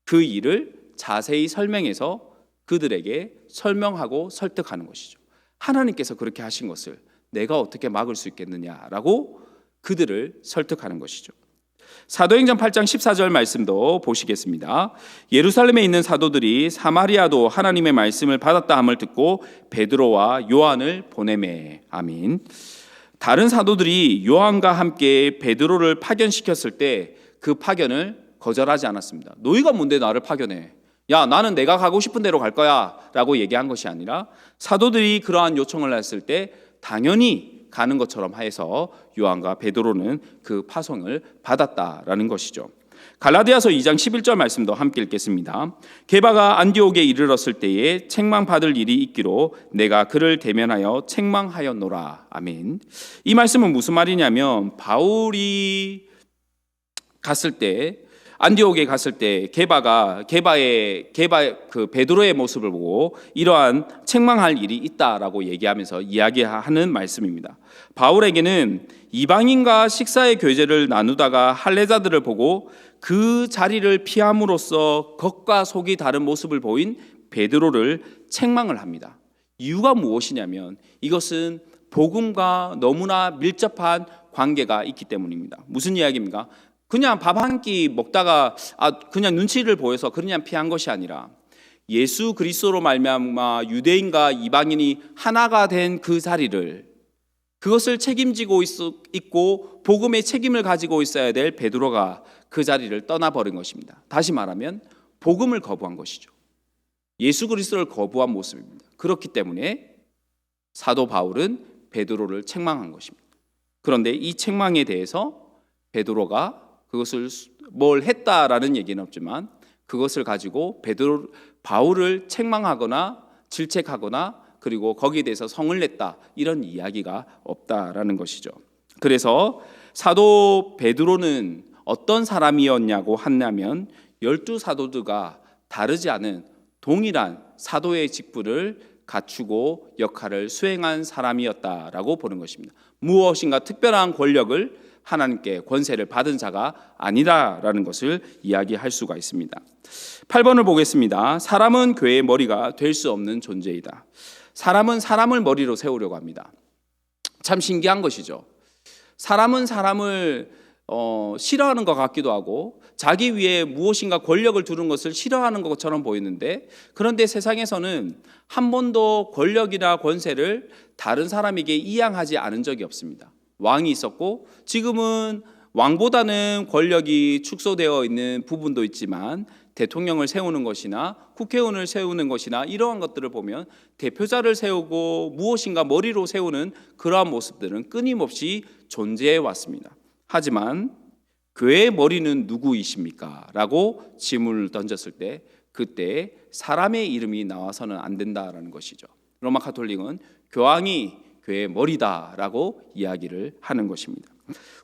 그 일을 자세히 설명해서 그들에게 설명하고 설득하는 것이죠. 하나님께서 그렇게 하신 것을 내가 어떻게 막을 수 있겠느냐라고 그들을 설득하는 것이죠. 사도행전 8장 14절 말씀도 보시겠습니다. 예루살렘에 있는 사도들이 사마리아도 하나님의 말씀을 받았다 함을 듣고 베드로와 요한을 보내매. 아멘. 다른 사도들이 요한과 함께 베드로를 파견시켰을 때 그 파견을 거절하지 않았습니다. 너희가 뭔데 나를 파견해? 야, 나는 내가 가고 싶은 대로 갈 거야 라고 얘기한 것이 아니라 사도들이 그러한 요청을 했을 때 당연히 가는 것처럼 해서 요한과 베드로는 그 파송을 받았다라는 것이죠. 갈라디아서 2장 11절 말씀도 함께 읽겠습니다. 게바가 안디옥에 이르렀을 때에 책망받을 일이 있기로 내가 그를 대면하여 책망하였노라. 아멘. 이 말씀은 무슨 말이냐면 바울이 갔을 때 안디옥에 갔을 때 게바의 그 베드로의 모습을 보고 이러한 책망할 일이 있다라고 얘기하면서 이야기하는 말씀입니다. 바울에게는 이방인과 식사의 교제를 나누다가 할례자들을 보고 그 자리를 피함으로써 겉과 속이 다른 모습을 보인 베드로를 책망을 합니다. 이유가 무엇이냐면 이것은 복음과 너무나 밀접한 관계가 있기 때문입니다. 무슨 이야기입니까? 그냥 밥 한 끼 먹다가 그냥 눈치를 보여서 그냥 피한 것이 아니라 예수 그리스도로 말미암아 유대인과 이방인이 하나가 된 그 자리를 그것을 책임지고 있고 복음의 책임을 가지고 있어야 될 베드로가 그 자리를 떠나버린 것입니다. 다시 말하면 복음을 거부한 것이죠. 예수 그리스도를 거부한 모습입니다. 그렇기 때문에 사도 바울은 베드로를 책망한 것입니다. 그런데 이 책망에 대해서 베드로가 그것을 뭘 했다라는 얘기는 없지만 그것을 가지고 바울을 책망하거나 질책하거나 그리고 거기에 대해서 성을 냈다 이런 이야기가 없다라는 것이죠. 그래서 사도 베드로는 어떤 사람이었냐고 한다면 12사도들과 다르지 않은 동일한 사도의 직분을 갖추고 역할을 수행한 사람이었다라고 보는 것입니다. 무엇인가 특별한 권력을 하나님께 권세를 받은 자가 아니다라는 것을 이야기할 수가 있습니다. 8번을 보겠습니다. 사람은 교회의 머리가 될 수 없는 존재이다. 사람은 사람을 머리로 세우려고 합니다. 참 신기한 것이죠. 사람은 사람을 싫어하는 것 같기도 하고 자기 위에 무엇인가 권력을 두는 것을 싫어하는 것처럼 보이는데 그런데 세상에서는 한 번도 권력이나 권세를 다른 사람에게 이양하지 않은 적이 없습니다. 왕이 있었고 지금은 왕보다는 권력이 축소되어 있는 부분도 있지만 대통령을 세우는 것이나 국회의원을 세우는 것이나 이러한 것들을 보면 대표자를 세우고 무엇인가 머리로 세우는 그러한 모습들은 끊임없이 존재해 왔습니다. 하지만 교회의 머리는 누구이십니까? 라고 질문을 던졌을 때 그때 사람의 이름이 나와서는 안 된다라는 것이죠. 로마 가톨릭은 교황이 교회의 머리다라고 이야기를 하는 것입니다.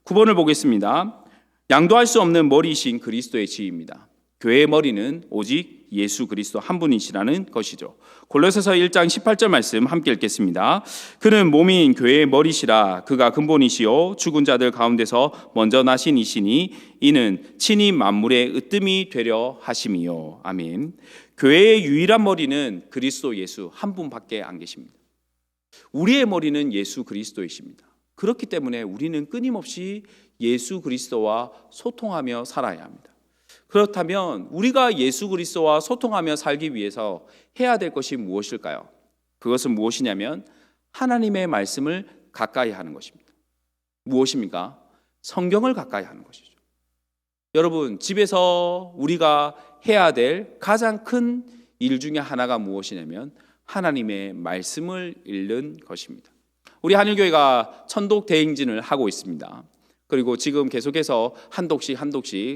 9번을 보겠습니다. 양도할 수 없는 머리이신 그리스도의 지위입니다. 교회의 머리는 오직 예수 그리스도 한 분이시라는 것이죠. 골로새서 1장 18절 말씀 함께 읽겠습니다. 그는 몸인 교회의 머리시라. 그가 근본이시요 죽은 자들 가운데서 먼저 나신 이시니 이는 친히 만물의 으뜸이 되려 하심이요. 아멘. 교회의 유일한 머리는 그리스도 예수 한 분밖에 안 계십니다. 우리의 머리는 예수 그리스도이십니다. 그렇기 때문에 우리는 끊임없이 예수 그리스도와 소통하며 살아야 합니다. 그렇다면 우리가 예수 그리스도와 소통하며 살기 위해서 해야 될 것이 무엇일까요? 그것은 무엇이냐면 하나님의 말씀을 가까이 하는 것입니다. 무엇입니까? 성경을 가까이 하는 것이죠. 여러분, 집에서 우리가 해야 될 가장 큰 일 중에 하나가 무엇이냐면 하나님의 말씀을 읽는 것입니다. 우리 한일교회가 천독 대행진을 하고 있습니다. 그리고 지금 계속해서 한독씩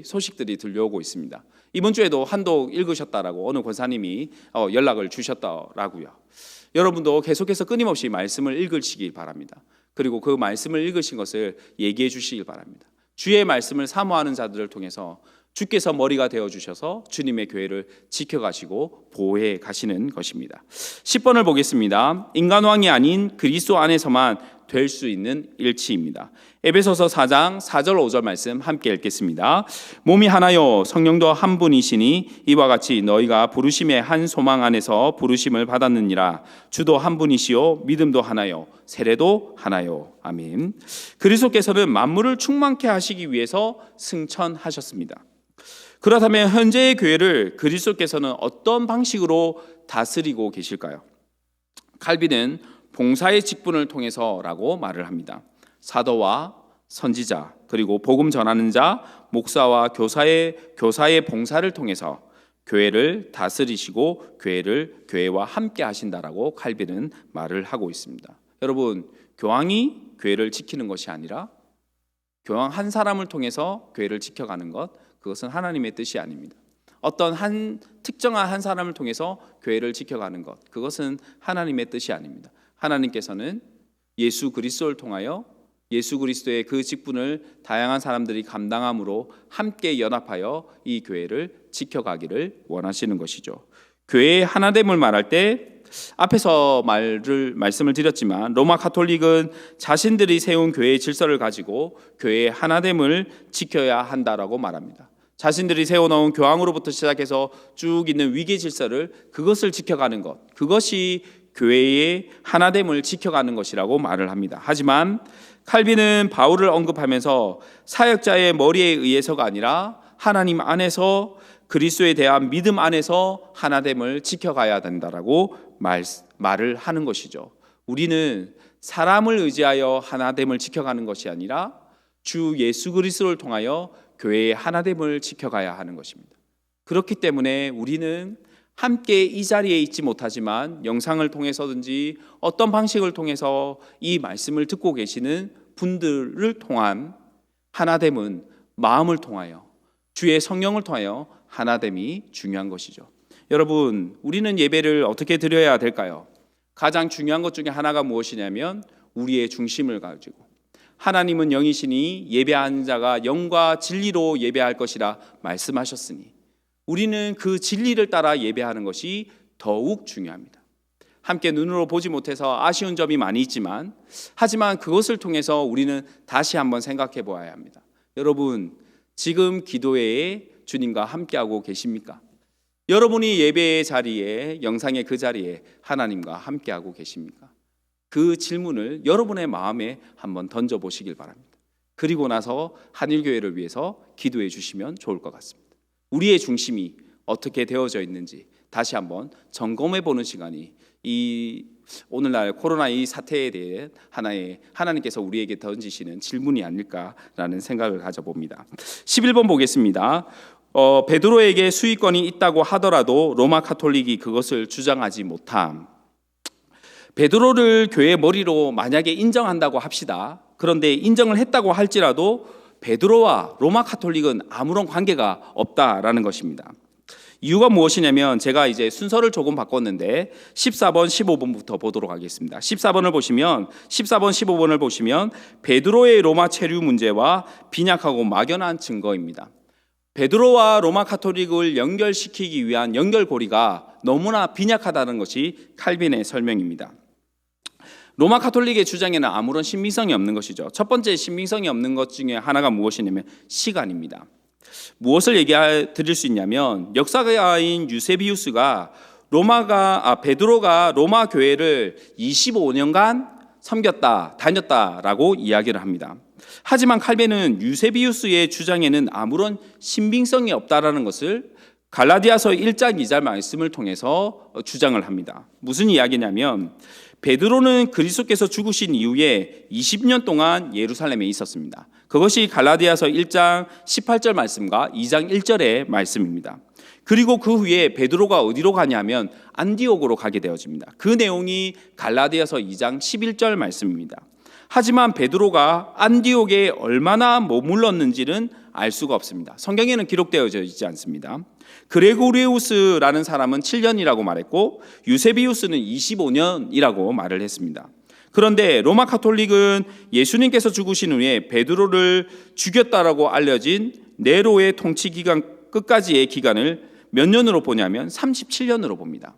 소식들이 들려오고 있습니다. 이번 주에도 한독 읽으셨다라고 어느 권사님이 연락을 주셨더라고요. 여러분도 계속해서 끊임없이 말씀을 읽으시길 바랍니다. 그리고 그 말씀을 읽으신 것을 얘기해 주시길 바랍니다. 주의 말씀을 사모하는 자들을 통해서 주께서 머리가 되어주셔서 주님의 교회를 지켜가시고 보호해 가시는 것입니다. 10번을 보겠습니다. 인간왕이 아닌 그리스도 안에서만 될 수 있는 일치입니다. 에베소서 4장 4절 5절 말씀 함께 읽겠습니다. 몸이 하나요 성령도 한 분이시니 이와 같이 너희가 부르심의 한 소망 안에서 부르심을 받았느니라. 주도 한 분이시요 믿음도 하나요 세례도 하나요. 아멘. 그리스도께서는 만물을 충만케 하시기 위해서 승천하셨습니다. 그렇다면 현재의 교회를 그리스도께서는 어떤 방식으로 다스리고 계실까요? 칼빈은 봉사의 직분을 통해서라고 말을 합니다. 사도와 선지자 그리고 복음 전하는 자, 목사와 교사의 봉사를 통해서 교회를 다스리시고 교회와 함께 하신다라고 칼빈은 말을 하고 있습니다. 여러분, 교황이 교회를 지키는 것이 아니라 교황 한 사람을 통해서 교회를 지켜가는 것, 그것은 하나님의 뜻이 아닙니다. 어떤 특정한 한 사람을 통해서 교회를 지켜가는 것, 그것은 하나님의 뜻이 아닙니다. 하나님께서는 예수 그리스도를 통하여 예수 그리스도의 그 직분을 다양한 사람들이 감당함으로 함께 연합하여 이 교회를 지켜가기를 원하시는 것이죠. 교회의 하나됨을 말할 때 앞에서 말씀을 드렸지만 로마 가톨릭은 자신들이 세운 교회의 질서를 가지고 교회의 하나됨을 지켜야 한다라고 말합니다. 자신들이 세워놓은 교황으로부터 시작해서 쭉 있는 위계 질서를 그것을 지켜가는 것, 그것이 교회의 하나됨을 지켜가는 것이라고 말을 합니다. 하지만 칼빈은 바울을 언급하면서 사역자의 머리에 의해서가 아니라 하나님 안에서 그리스도에 대한 믿음 안에서 하나됨을 지켜가야 된다라고 말을 하는 것이죠. 우리는 사람을 의지하여 하나됨을 지켜가는 것이 아니라 주 예수 그리스도를 통하여 교회의 하나됨을 지켜가야 하는 것입니다. 그렇기 때문에 우리는 함께 이 자리에 있지 못하지만 영상을 통해서든지 어떤 방식을 통해서 이 말씀을 듣고 계시는 분들을 통한 하나됨은 마음을 통하여 주의 성령을 통하여 하나됨이 중요한 것이죠. 여러분, 우리는 예배를 어떻게 드려야 될까요? 가장 중요한 것 중에 하나가 무엇이냐면 우리의 중심을 가지고 하나님은 영이시니 예배하는 자가 영과 진리로 예배할 것이라 말씀하셨으니 우리는 그 진리를 따라 예배하는 것이 더욱 중요합니다. 함께 눈으로 보지 못해서 아쉬운 점이 많이 있지만 하지만 그것을 통해서 우리는 다시 한번 생각해 보아야 합니다. 여러분, 지금 기도회에 주님과 함께하고 계십니까? 여러분이 예배의 자리에, 영상의 그 자리에 하나님과 함께하고 계십니까? 그 질문을 여러분의 마음에 한번 던져보시길 바랍니다. 그리고 나서 한일교회를 위해서 기도해 주시면 좋을 것 같습니다. 우리의 중심이 어떻게 되어져 있는지 다시 한번 점검해 보는 시간이 이 오늘날 코로나 이 사태에 대해 하나님께서 우리에게 던지시는 질문이 아닐까라는 생각을 가져봅니다. 11번 보겠습니다. 베드로에게 수익권이 있다고 하더라도 로마 가톨릭이 그것을 주장하지 못함. 베드로를 교회 머리로 만약에 인정한다고 합시다. 그런데 인정을 했다고 할지라도 베드로와 로마 가톨릭은 아무런 관계가 없다라는 것입니다. 이유가 무엇이냐면 제가 이제 순서를 조금 바꿨는데 14번, 15번부터 보도록 하겠습니다. 14번, 15번을 보시면 베드로의 로마 체류 문제와 빈약하고 막연한 증거입니다. 베드로와 로마 가톨릭을 연결시키기 위한 연결고리가 너무나 빈약하다는 것이 칼빈의 설명입니다. 로마 가톨릭의 주장에는 아무런 신빙성이 없는 것이죠. 첫 번째 신빙성이 없는 것 중에 하나가 무엇이냐면 시간입니다. 무엇을 얘기해 드릴 수 있냐면 역사가인 유세비우스가 베드로가 로마 교회를 25년간 다녔다라고 이야기를 합니다. 하지만 칼빈은 유세비우스의 주장에는 아무런 신빙성이 없다라는 것을 갈라디아서 1장 2절 말씀을 통해서 주장을 합니다. 무슨 이야기냐면 베드로는 그리스도께서 죽으신 이후에 20년 동안 예루살렘에 있었습니다. 그것이 갈라디아서 1장 18절 말씀과 2장 1절의 말씀입니다. 그리고 그 후에 베드로가 어디로 가냐면 안디옥으로 가게 되어집니다. 그 내용이 갈라디아서 2장 11절 말씀입니다. 하지만 베드로가 안디옥에 얼마나 머물렀는지는 알 수가 없습니다. 성경에는 기록되어져 있지 않습니다. 그레고리우스라는 사람은 7년이라고 말했고 유세비우스는 25년이라고 말을 했습니다. 그런데 로마 카톨릭은 예수님께서 죽으신 후에 베드로를 죽였다라고 알려진 네로의 통치 기간 끝까지의 기간을 몇 년으로 보냐면 37년으로 봅니다.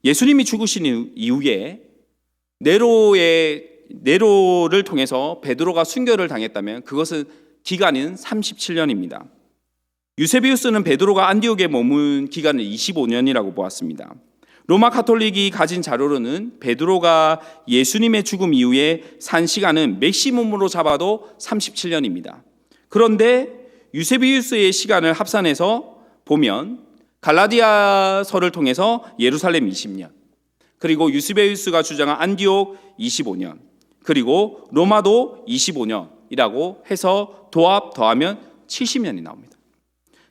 예수님이 죽으신 이후에 네로를 통해서 베드로가 순교를 당했다면 그것은 기간은 37년입니다. 유세비우스는 베드로가 안디옥에 머문 기간을 25년이라고 보았습니다. 로마 카톨릭이 가진 자료로는 베드로가 예수님의 죽음 이후에 산 시간은 맥시멈으로 잡아도 37년입니다. 그런데 유세비우스의 시간을 합산해서 보면 갈라디아서를 통해서 예루살렘 20년, 그리고 유세비우스가 주장한 안디옥 25년, 그리고 로마도 25년이라고 해서 더하면 70년이 나옵니다.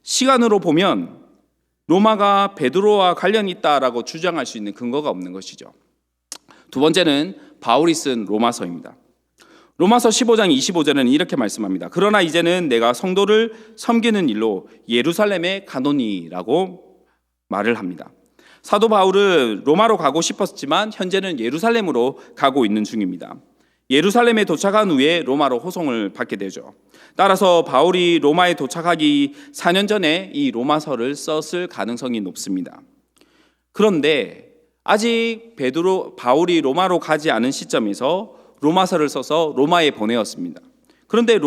시간으로 보면 로마가 베드로와 관련이 있다라고 주장할 수 있는 근거가 없는 것이죠. 두 번째는 바울이 쓴 로마서입니다. 로마서 15장 25절에는 이렇게 말씀합니다. 그러나 이제는 내가 성도를 섬기는 일로 예루살렘에 가노니라고 말을 합니다. 사도 바울은 로마로 가고 싶었지만 현재는 예루살렘으로 가고 있는 중입니다. 예루살렘에 도착한 후에 로마로 호송을 받게 되죠. 따라서 바울이 로마에 도착하기 4년 전에 이 로마서를 썼을 가능성이 높습니다. 그런데 아직 바울이 로마로 가지 않은 시점에서 로마서를 써서 로마에 보내었습니다. 그런데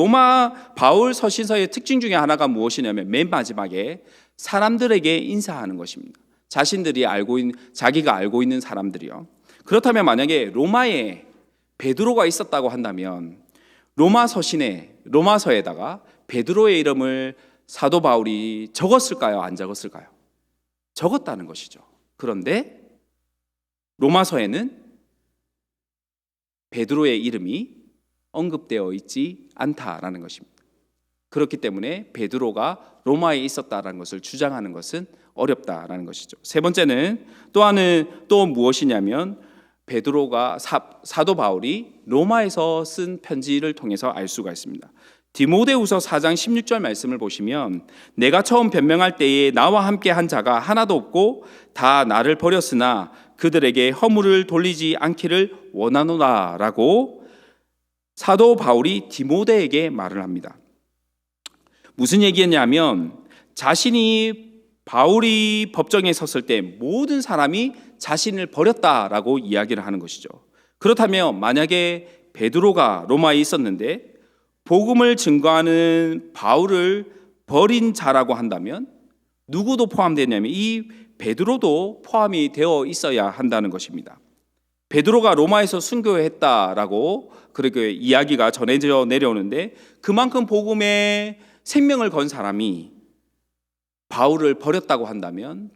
바울 서신서의 특징 중에 하나가 무엇이냐면 맨 마지막에 사람들에게 인사하는 것입니다. 자기가 알고 있는 사람들이요. 그렇다면 만약에 로마에 베드로가 있었다고 한다면 로마서에다가 베드로의 이름을 사도 바울이 적었을까요? 안 적었을까요? 적었다는 것이죠. 그런데 로마서에는 베드로의 이름이 언급되어 있지 않다라는 것입니다. 그렇기 때문에 베드로가 로마에 있었다라는 것을 주장하는 것은 어렵다라는 것이죠. 세 번째는 또 무엇이냐면 베드로가 사도 바울이 로마에서 쓴 편지를 통해서 알 수가 있습니다. 디모데후서 4장 16절 말씀을 보시면 내가 처음 변명할 때에 나와 함께 한 자가 하나도 없고 다 나를 버렸으나 그들에게 허물을 돌리지 않기를 원하노라라고 사도 바울이 디모데에게 말을 합니다. 무슨 얘기였냐면 바울이 법정에 섰을 때 모든 사람이 자신을 버렸다라고 이야기를 하는 것이죠. 그렇다면 만약에 베드로가 로마에 있었는데 복음을 증거하는 바울을 버린 자라고 한다면 누구도 포함되냐면 이 베드로도 포함이 되어 있어야 한다는 것입니다. 베드로가 로마에서 순교했다라고 그렇게 이야기가 전해져 내려오는데 그만큼 복음에 생명을 건 사람이 바울을 버렸다고 한다면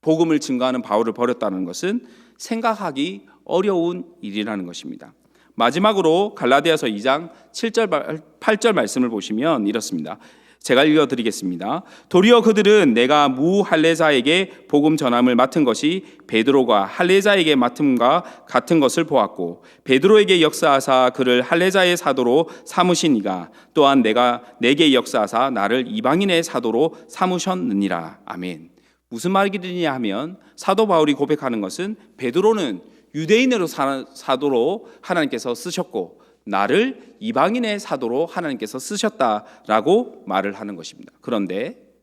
복음을 증거하는 바울을 버렸다는 것은 생각하기 어려운 일이라는 것입니다. 마지막으로 갈라디아서 2장 7절 8절 말씀을 보시면 이렇습니다. 제가 읽어드리겠습니다. 도리어 그들은 내가 무할례자에게 복음 전함을 맡은 것이 베드로가 할례자에게 맡음과 같은 것을 보았고 베드로에게 역사하사 그를 할례자의 사도로 삼으시니가 또한 내게 역사하사 나를 이방인의 사도로 삼으셨느니라. 아멘. 무슨 말이냐 하면 사도 바울이 고백하는 것은 베드로는 유대인으로 사도로 하나님께서 쓰셨고 나를 이방인의 사도로 하나님께서 쓰셨다라고 말을 하는 것입니다. 그런데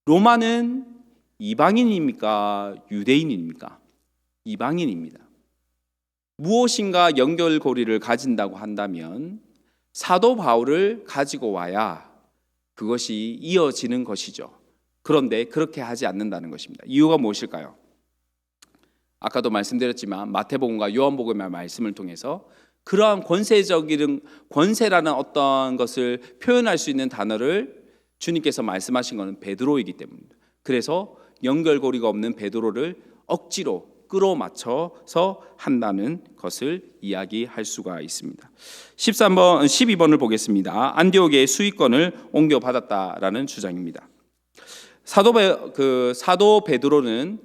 로마는 이방인입니까? 유대인입니까? 이방인입니다. 무엇인가 연결고리를 가진다고 한다면 사도 바울을 가지고 와야 그것이 이어지는 것이죠. 그런데 그렇게 하지 않는다는 것입니다. 이유가 무엇일까요? 아까도 말씀드렸지만 마태복음과 요한복음의 말씀을 통해서 그러한 권세라는 어떤 것을 표현할 수 있는 단어를 주님께서 말씀하신 것은 베드로이기 때문입니다. 그래서 연결고리가 없는 베드로를 억지로 끌어맞춰서 한다는 것을 이야기할 수가 있습니다. 12번을 보겠습니다. 안디옥의 수익권을 옮겨받았다라는 주장입니다. 사도 베드로는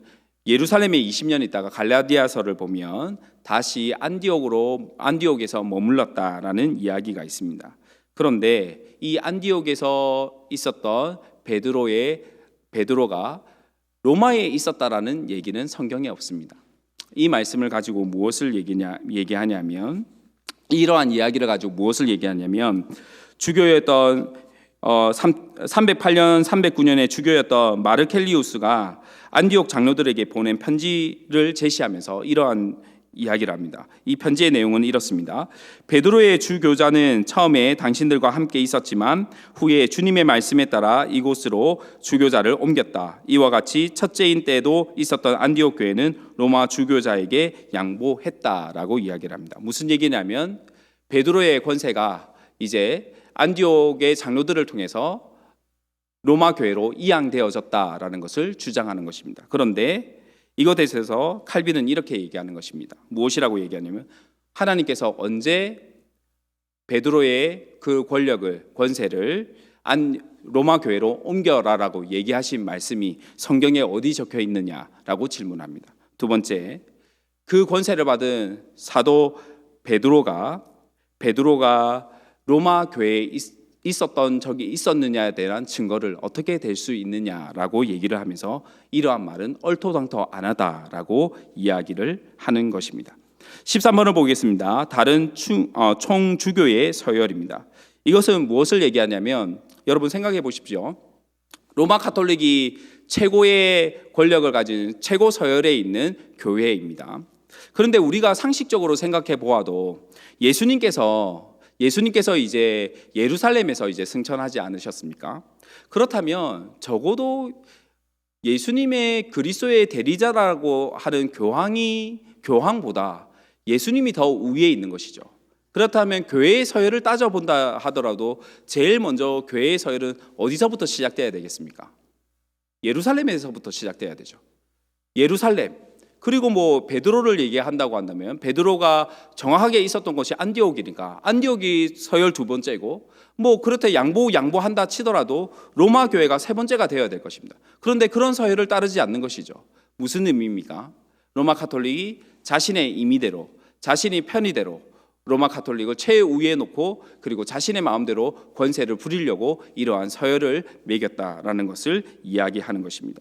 예루살렘에 20년 있다가 갈라디아서를 보면 다시 안디옥에서 머물렀다라는 이야기가 있습니다. 그런데 이 안디옥에서 있었던 베드로가 로마에 있었다라는 얘기는 성경에 없습니다. 이 말씀을 가지고 무엇을 얘기하냐면 이러한 이야기를 가지고 무엇을 얘기하냐면 주교였던 308년 309년에 주교였던 마르켈리우스가 안디옥 장로들에게 보낸 편지를 제시하면서 이러한 이야기를 합니다. 이 편지의 내용은 이렇습니다. 베드로의 주교자는 처음에 당신들과 함께 있었지만 후에 주님의 말씀에 따라 이곳으로 주교자를 옮겼다. 이와 같이 첫째인 때도 있었던 안디옥 교회는 로마 주교자에게 양보했다라고 이야기를 합니다. 무슨 얘기냐면 베드로의 권세가 이제 안디옥의 장로들을 통해서 로마 교회로 이양되어졌다라는 것을 주장하는 것입니다. 그런데 이것에 대해서 칼빈은 이렇게 얘기하는 것입니다. 무엇이라고 얘기하냐면 하나님께서 언제 베드로의 그 권세를 로마 교회로 옮겨라라고 얘기하신 말씀이 성경에 어디 적혀 있느냐라고 질문합니다. 두 번째, 그 권세를 받은 사도 베드로가 로마 교회에 있었던 적이 있었느냐에 대한 증거를 어떻게 될 수 있느냐라고 얘기를 하면서 이러한 말은 얼토당토 안 하다라고 이야기를 하는 것입니다. 13번을 보겠습니다. 다른 총주교의 서열입니다. 이것은 무엇을 얘기하냐면 여러분 생각해 보십시오. 로마 가톨릭이 최고의 권력을 가진 최고 서열에 있는 교회입니다. 그런데 우리가 상식적으로 생각해 보아도 예수님께서 이제 예루살렘에서 이제 승천하지 않으셨습니까? 그렇다면 적어도 예수님의 그리스도의 대리자라고 하는 교황보다 예수님이 더 우위에 있는 것이죠. 그렇다면 교회의 서열을 따져본다 하더라도 제일 먼저 교회의 서열은 어디서부터 시작돼야 되겠습니까? 예루살렘에서부터 시작돼야 되죠. 예루살렘. 그리고 뭐 베드로를 얘기한다고 한다면 베드로가 정확하게 있었던 것이 안디옥이니까 안디옥이 서열 두 번째고 뭐 그렇게 양보한다 치더라도 로마 교회가 세 번째가 되어야 될 것입니다. 그런데 그런 서열을 따르지 않는 것이죠. 무슨 의미입니까? 로마 가톨릭이 자신의 임의대로 자신이 편의대로 로마 가톨릭을 최우위에 놓고 그리고 자신의 마음대로 권세를 부리려고 이러한 서열을 매겼다라는 것을 이야기하는 것입니다.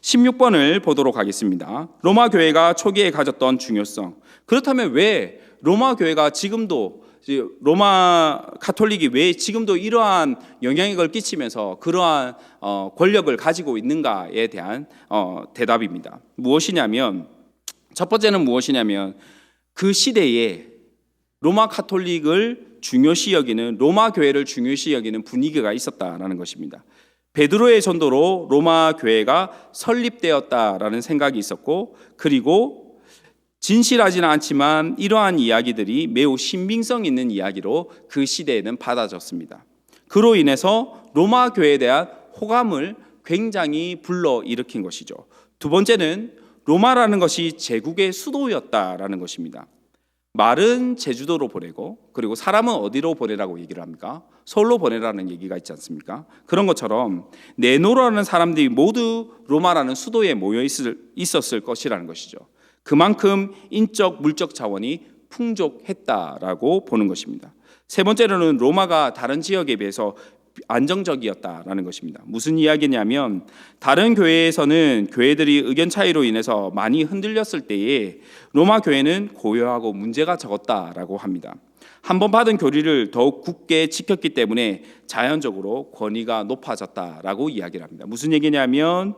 16번을 보도록 하겠습니다. 로마 교회가 초기에 가졌던 중요성. 그렇다면 왜 로마 교회가 지금도 로마 가톨릭이 왜 지금도 이러한 영향력을 끼치면서 그러한 권력을 가지고 있는가에 대한 대답입니다. 무엇이냐면 첫 번째는 무엇이냐면 그 시대에 로마 가톨릭을 중요시 여기는 로마 교회를 중요시 여기는 분위기가 있었다라는 것입니다. 베드로의 전도로 로마 교회가 설립되었다라는 생각이 있었고 그리고 진실하지는 않지만 이러한 이야기들이 매우 신빙성 있는 이야기로 그 시대에는 받아졌습니다. 그로 인해서 로마 교회에 대한 호감을 굉장히 불러일으킨 것이죠. 두 번째는 로마라는 것이 제국의 수도였다라는 것입니다. 말은 제주도로 보내고 그리고 사람은 어디로 보내라고 얘기를 합니까? 서울로 보내라는 얘기가 있지 않습니까? 그런 것처럼 내노라는 사람들이 모두 로마라는 수도에 모여 있었을 것이라는 것이죠. 그만큼 인적 물적 자원이 풍족했다라고 보는 것입니다. 세 번째로는 로마가 다른 지역에 비해서 안정적이었다라는 것입니다. 무슨 이야기냐면 다른 교회에서는 교회들이 의견 차이로 인해서 많이 흔들렸을 때에 로마 교회는 고요하고 문제가 적었다라고 합니다. 한번 받은 교리를 더욱 굳게 지켰기 때문에 자연적으로 권위가 높아졌다라고 이야기를 합니다. 무슨 얘기냐면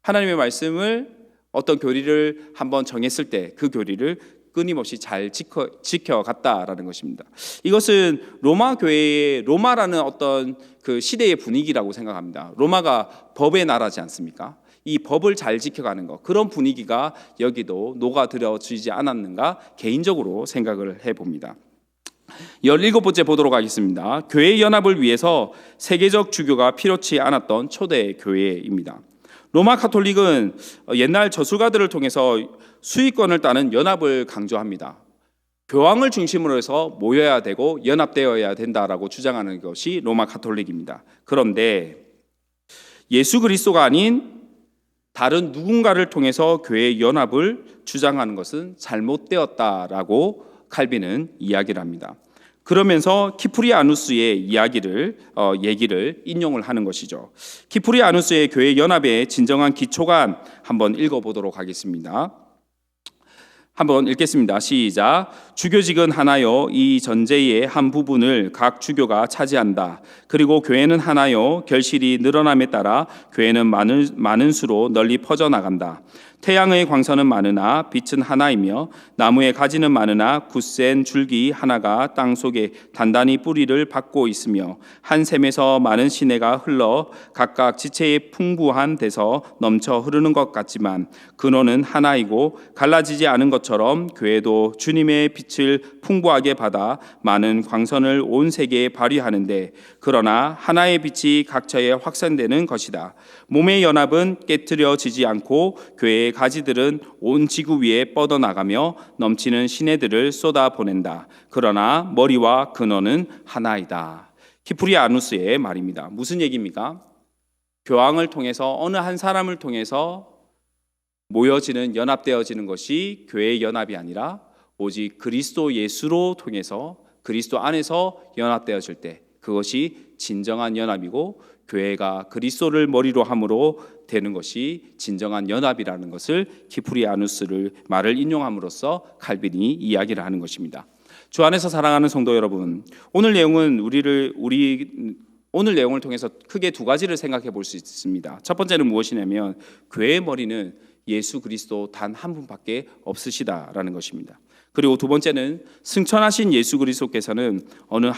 하나님의 말씀을 어떤 교리를 한번 정했을 때 그 교리를 끊임없이 잘 지켜갔다라는 것입니다. 이것은 로마라는 어떤 그 시대의 분위기라고 생각합니다. 로마가 법의 나라지 않습니까? 이 법을 잘 지켜가는 것, 그런 분위기가 여기도 녹아들어지지 않았는가 개인적으로 생각을 해봅니다. 17번째 보도록 하겠습니다. 교회 연합을 위해서 세계적 주교가 필요치 않았던 초대 교회입니다. 로마 가톨릭은 옛날 저술가들을 통해서 수익권을 따는 연합을 강조합니다. 교황을 중심으로 해서 모여야 되고 연합되어야 된다라고 주장하는 것이 로마 가톨릭입니다. 그런데 예수 그리스도가 아닌 다른 누군가를 통해서 교회의 연합을 주장하는 것은 잘못되었다라고 칼빈은 이야기를 합니다. 그러면서 키프리아누스의 얘기를 인용을 하는 것이죠. 키프리아누스의 교회 연합의 진정한 기초가 한번 읽어보도록 하겠습니다. 한번 읽겠습니다. 시작. 주교직은 하나요. 이 전제의 한 부분을 각 주교가 차지한다. 그리고 교회는 하나요. 결실이 늘어남에 따라 교회는 많은 수로 널리 퍼져나간다. 태양의 광선은 많으나 빛은 하나이며 나무의 가지는 많으나 굳센 줄기 하나가 땅 속에 단단히 뿌리를 받고 있으며 한 샘에서 많은 시내가 흘러 각각 지체의 풍부한 데서 넘쳐 흐르는 것 같지만 근원은 하나이고 갈라지지 않은 것처럼 교회도 주님의 빛을 풍부하게 받아 많은 광선을 온 세계에 발휘하는데 그러나 하나의 빛이 각처에 확산되는 것이다. 몸의 연합은 깨트려지지 않고 교회의 가지들은 온 지구 위에 뻗어나가며 넘치는 시내들을 쏟아보낸다. 그러나 머리와 근원은 하나이다. 키프리아누스의 말입니다. 무슨 얘기입니까? 교황을 통해서 어느 한 사람을 통해서 모여지는 연합되어지는 것이 교회의 연합이 아니라 오직 그리스도 예수로 통해서 그리스도 안에서 연합되어질 때 그것이 진정한 연합이고 교회가 그리스도를 머리로 함으로 되는 것이 진정한 연합이라는 것을 키프리아누스를 말을 인용함으로써 칼빈이 이야기를 하는 것입니다. 주 안에서 사랑하는 성도 여러분, 오늘 내용은 오늘 내용을 통해서 크게 두 가지를 생각해 볼 수 있습니다. 첫 번째는 무엇이냐면 교회의 머리는 예수 그리스도 단 한 분밖에 없으시다라는 것입니다. 그리고 두 번째는 승천하신 예수 그리스도께서는 어느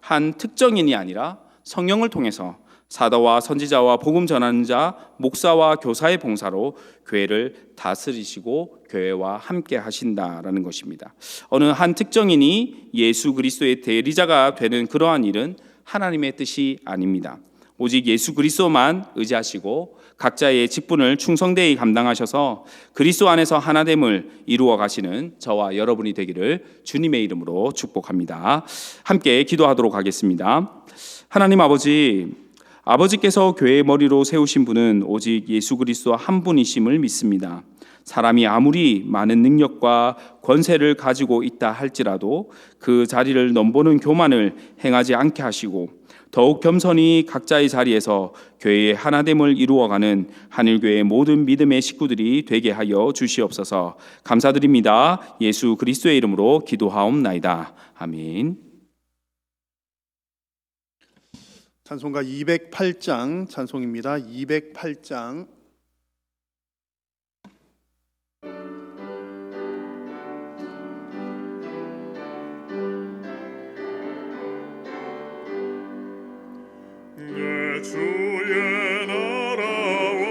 한 특정인이 아니라 성령을 통해서 사도와 선지자와 복음 전하는 자, 목사와 교사의 봉사로 교회를 다스리시고 교회와 함께 하신다라는 것입니다. 어느 한 특정인이 예수 그리스도의 대리자가 되는 그러한 일은 하나님의 뜻이 아닙니다. 오직 예수 그리스도만 의지하시고 각자의 직분을 충성되이 감당하셔서 그리스도 안에서 하나됨을 이루어 가시는 저와 여러분이 되기를 주님의 이름으로 축복합니다. 함께 기도하도록 하겠습니다. 하나님 아버지께서 교회의 머리로 세우신 분은 오직 예수 그리스도 한 분이심을 믿습니다. 사람이 아무리 많은 능력과 권세를 가지고 있다 할지라도 그 자리를 넘보는 교만을 행하지 않게 하시고 더욱 겸손히 각자의 자리에서 교회의 하나됨을 이루어가는 한일교회의 모든 믿음의 식구들이 되게 하여 주시옵소서. 감사드립니다. 예수 그리스도의 이름으로 기도하옵나이다. 아멘. 찬송가 208장 찬송입니다. 208장 내 주의 나라와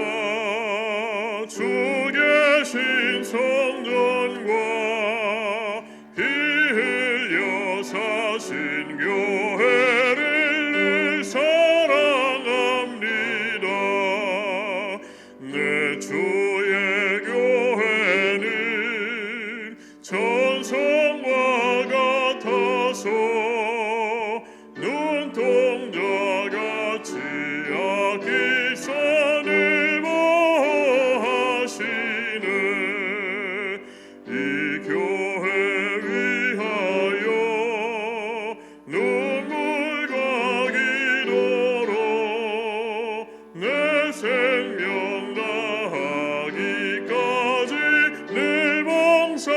주 계신 성전과 피 흘려 사신 교회를 늘 사랑합니다. 내 주의 교회는 천성과 같아서 눈동자같이 아기 산을 보호하시네. 이 교회 위하여 눈물과 기도로 내 생명 다하기까지 늘 봉사합니다.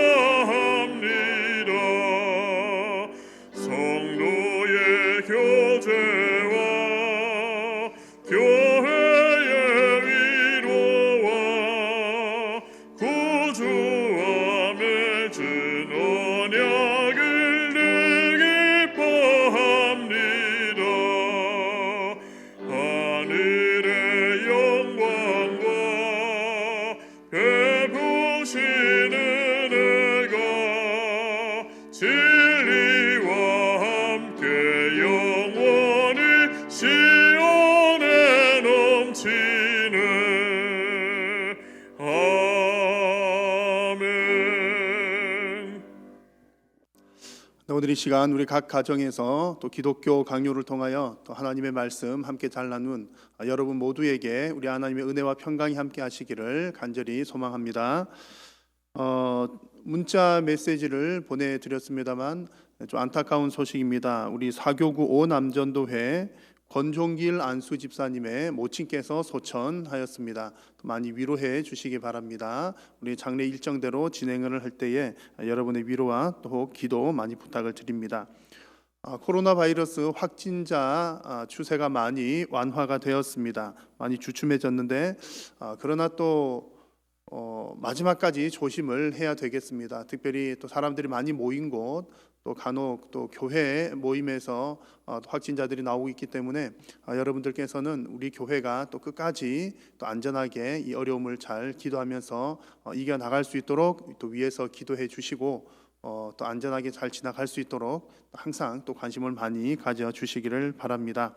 네, 오늘 이 시간 우리 각 가정에서 또 기독교 강요를 통하여 또 하나님의 말씀 함께 잘 나눈 여러분 모두에게 우리 하나님의 은혜와 평강이 함께 하시기를 간절히 소망합니다. 문자 메시지를 보내드렸습니다만 좀 안타까운 소식입니다. 우리 사교구 오남전도회 권종길 안수 집사님의 모친께서 소천하였습니다. 많이 위로해 주시기 바랍니다. 우리 장례 일정대로 진행을 할 때에 여러분의 위로와 또 기도 많이 부탁을 드립니다. 코로나 바이러스 확진자 추세가 많이 완화가 되었습니다. 많이 주춤해졌는데 그러나 또 마지막까지 조심을 해야 되겠습니다. 특별히 또 사람들이 많이 모인 곳, 또 간혹 또 교회 모임에서 확진자들이 나오고 있기 때문에 여러분들께서는 우리 교회가 또 끝까지 또 안전하게 이 어려움을 잘 기도하면서 이겨 나갈 수 있도록 또 위에서 기도해 주시고 또 안전하게 잘 지나갈 수 있도록 항상 또 관심을 많이 가져 주시기를 바랍니다.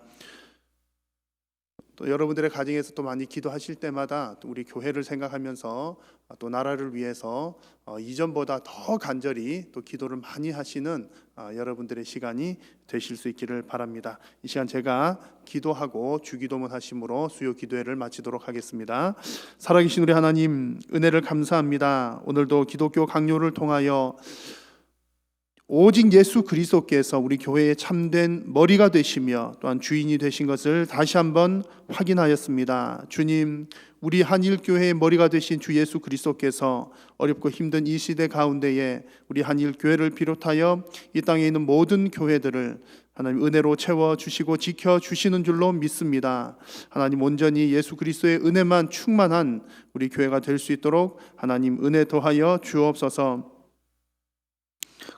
또 여러분들의 가정에서 또 많이 기도하실 때마다 또 우리 교회를 생각하면서 또 나라를 위해서 이전보다 더 간절히 또 기도를 많이 하시는 여러분들의 시간이 되실 수 있기를 바랍니다. 이 시간 제가 기도하고 주기도문 하심으로 수요 기도회를 마치도록 하겠습니다. 살아계신 우리 하나님, 은혜를 감사합니다. 오늘도 기독교 강요를 통하여 오직 예수 그리스도께서 우리 교회의 참된 머리가 되시며 또한 주인이 되신 것을 다시 한번 확인하였습니다. 주님, 우리 한일교회의 머리가 되신 주 예수 그리스도께서 어렵고 힘든 이 시대 가운데에 우리 한일교회를 비롯하여 이 땅에 있는 모든 교회들을 하나님 은혜로 채워주시고 지켜주시는 줄로 믿습니다. 하나님 온전히 예수 그리스도의 은혜만 충만한 우리 교회가 될 수 있도록 하나님 은혜 더하여 주옵소서.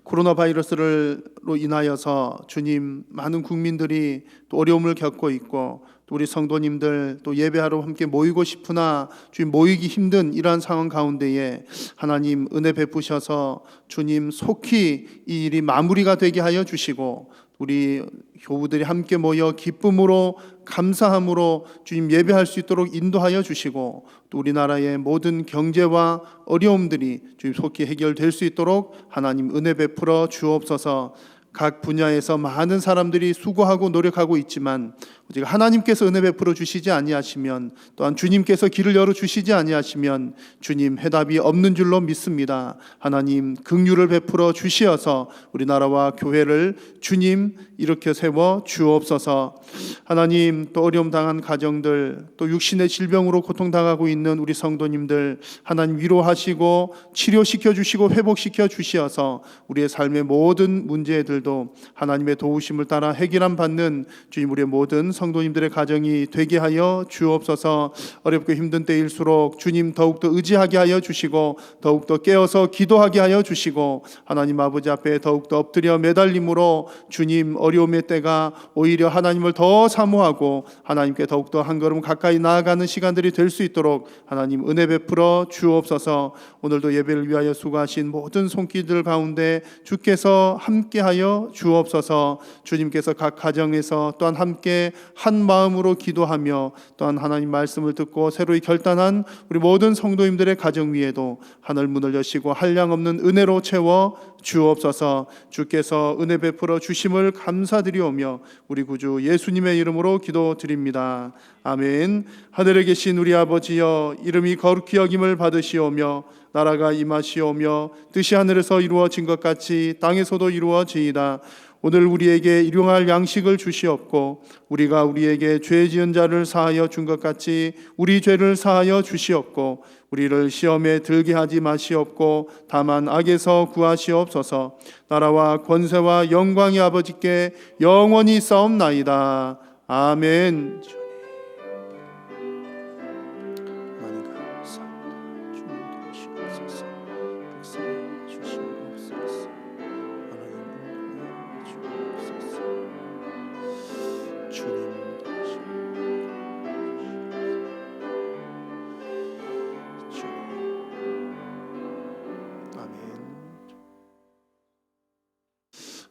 코로나 바이러스로 인하여서 주님, 많은 국민들이 또 어려움을 겪고 있고 또 우리 성도님들 또 예배하러 함께 모이고 싶으나 주님 모이기 힘든 이러한 상황 가운데에 하나님 은혜 베푸셔서 주님 속히 이 일이 마무리가 되게 하여 주시고 우리 교우들이 함께 모여 기쁨으로 감사함으로 주님 예배할 수 있도록 인도하여 주시고 또 우리나라의 모든 경제와 어려움들이 주님 속히 해결될 수 있도록 하나님 은혜 베풀어 주옵소서. 각 분야에서 많은 사람들이 수고하고 노력하고 있지만 오직 하나님께서 은혜 베풀어 주시지 아니하시면 또한 주님께서 길을 열어 주시지 아니하시면 주님 해답이 없는 줄로 믿습니다. 하나님 긍휼을 베풀어 주시어서 우리나라와 교회를 주님 일으켜 세워 주옵소서. 하나님 또 어려움 당한 가정들 또 육신의 질병으로 고통당하고 있는 우리 성도님들 하나님 위로하시고 치료시켜 주시고 회복시켜 주시어서 우리의 삶의 모든 문제들도 하나님의 도우심을 따라 해결함 받는 주님 우리의 모든 성도님들의 가정이 되게 하여 주옵소서. 어렵고 힘든 때일수록 주님 더욱더 의지하게 하여 주시고 더욱더 깨어서 기도하게 하여 주시고 하나님 아버지 앞에 더욱더 엎드려 매달림으로 주님 어려움의 때가 오히려 하나님을 더 사모하고 하나님께 더욱더 한 걸음 가까이 나아가는 시간들이 될 수 있도록 하나님 은혜 베풀어 주옵소서. 오늘도 예배를 위하여 수고하신 모든 손길들 가운데 주께서 함께하여 주옵소서. 주님께서 각 가정에서 또한 함께 한 마음으로 기도하며 또한 하나님 말씀을 듣고 새로이 결단한 우리 모든 성도님들의 가정 위에도 하늘 문을 여시고 한량없는 은혜로 채워 주옵소서. 주께서 은혜 베풀어 주심을 감사드리오며 우리 구주 예수님의 이름으로 기도드립니다. 아멘. 하늘에 계신 우리 아버지여, 이름이 거룩히 여김을 받으시오며 나라가 임하시오며 뜻이 하늘에서 이루어진 것 같이 땅에서도 이루어지이다. 오늘 우리에게 일용할 양식을 주시옵고 우리가 우리에게 죄 지은 자를 사하여 준 것 같이 우리 죄를 사하여 주시옵고 우리를 시험에 들게 하지 마시옵고 다만 악에서 구하시옵소서. 나라와 권세와 영광이 아버지께 영원히 싸움나이다. 아멘.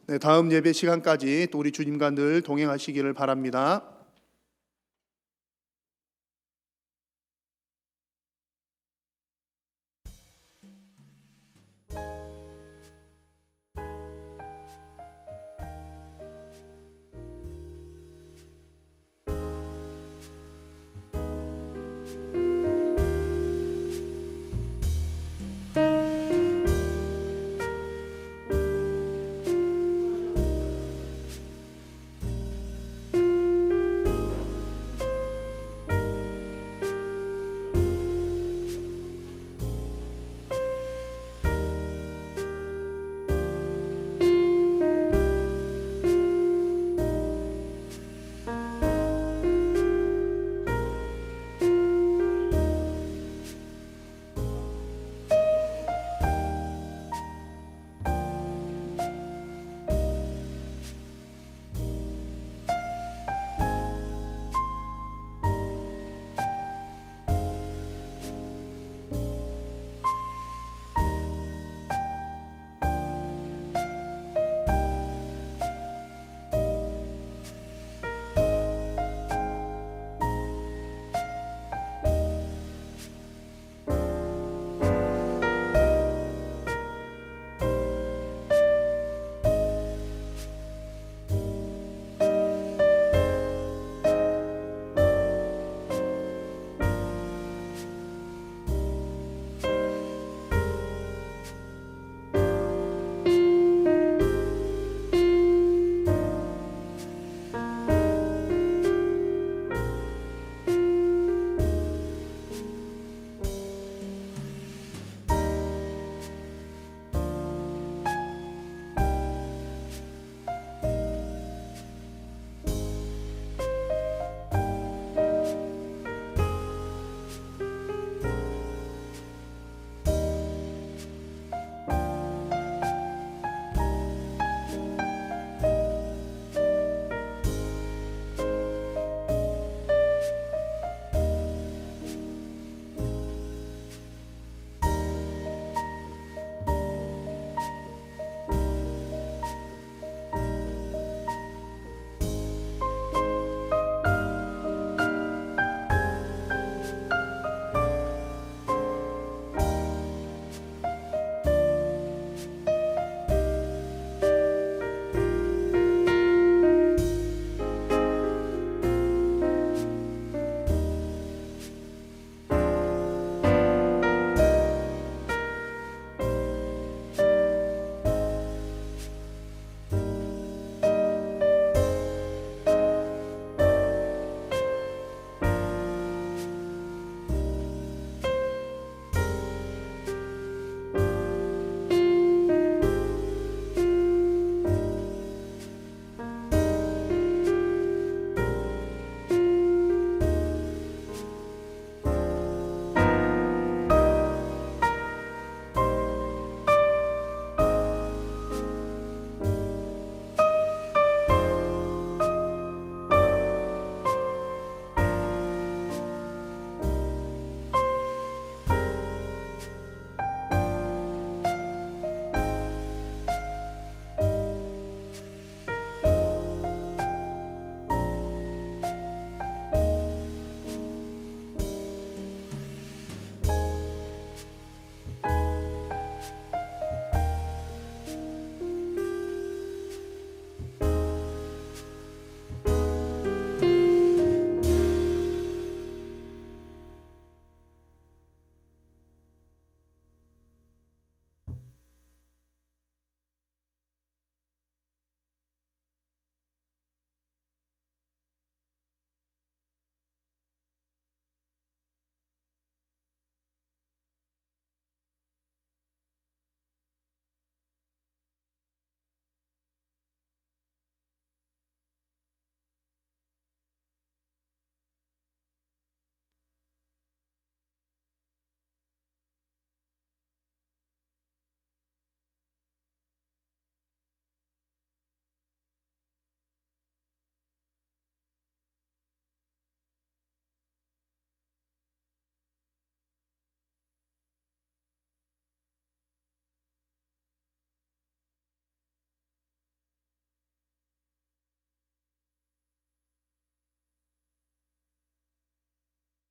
네, 다음 예배 시간까지 또 우리 주님과 늘 동행하시기를 바랍니다.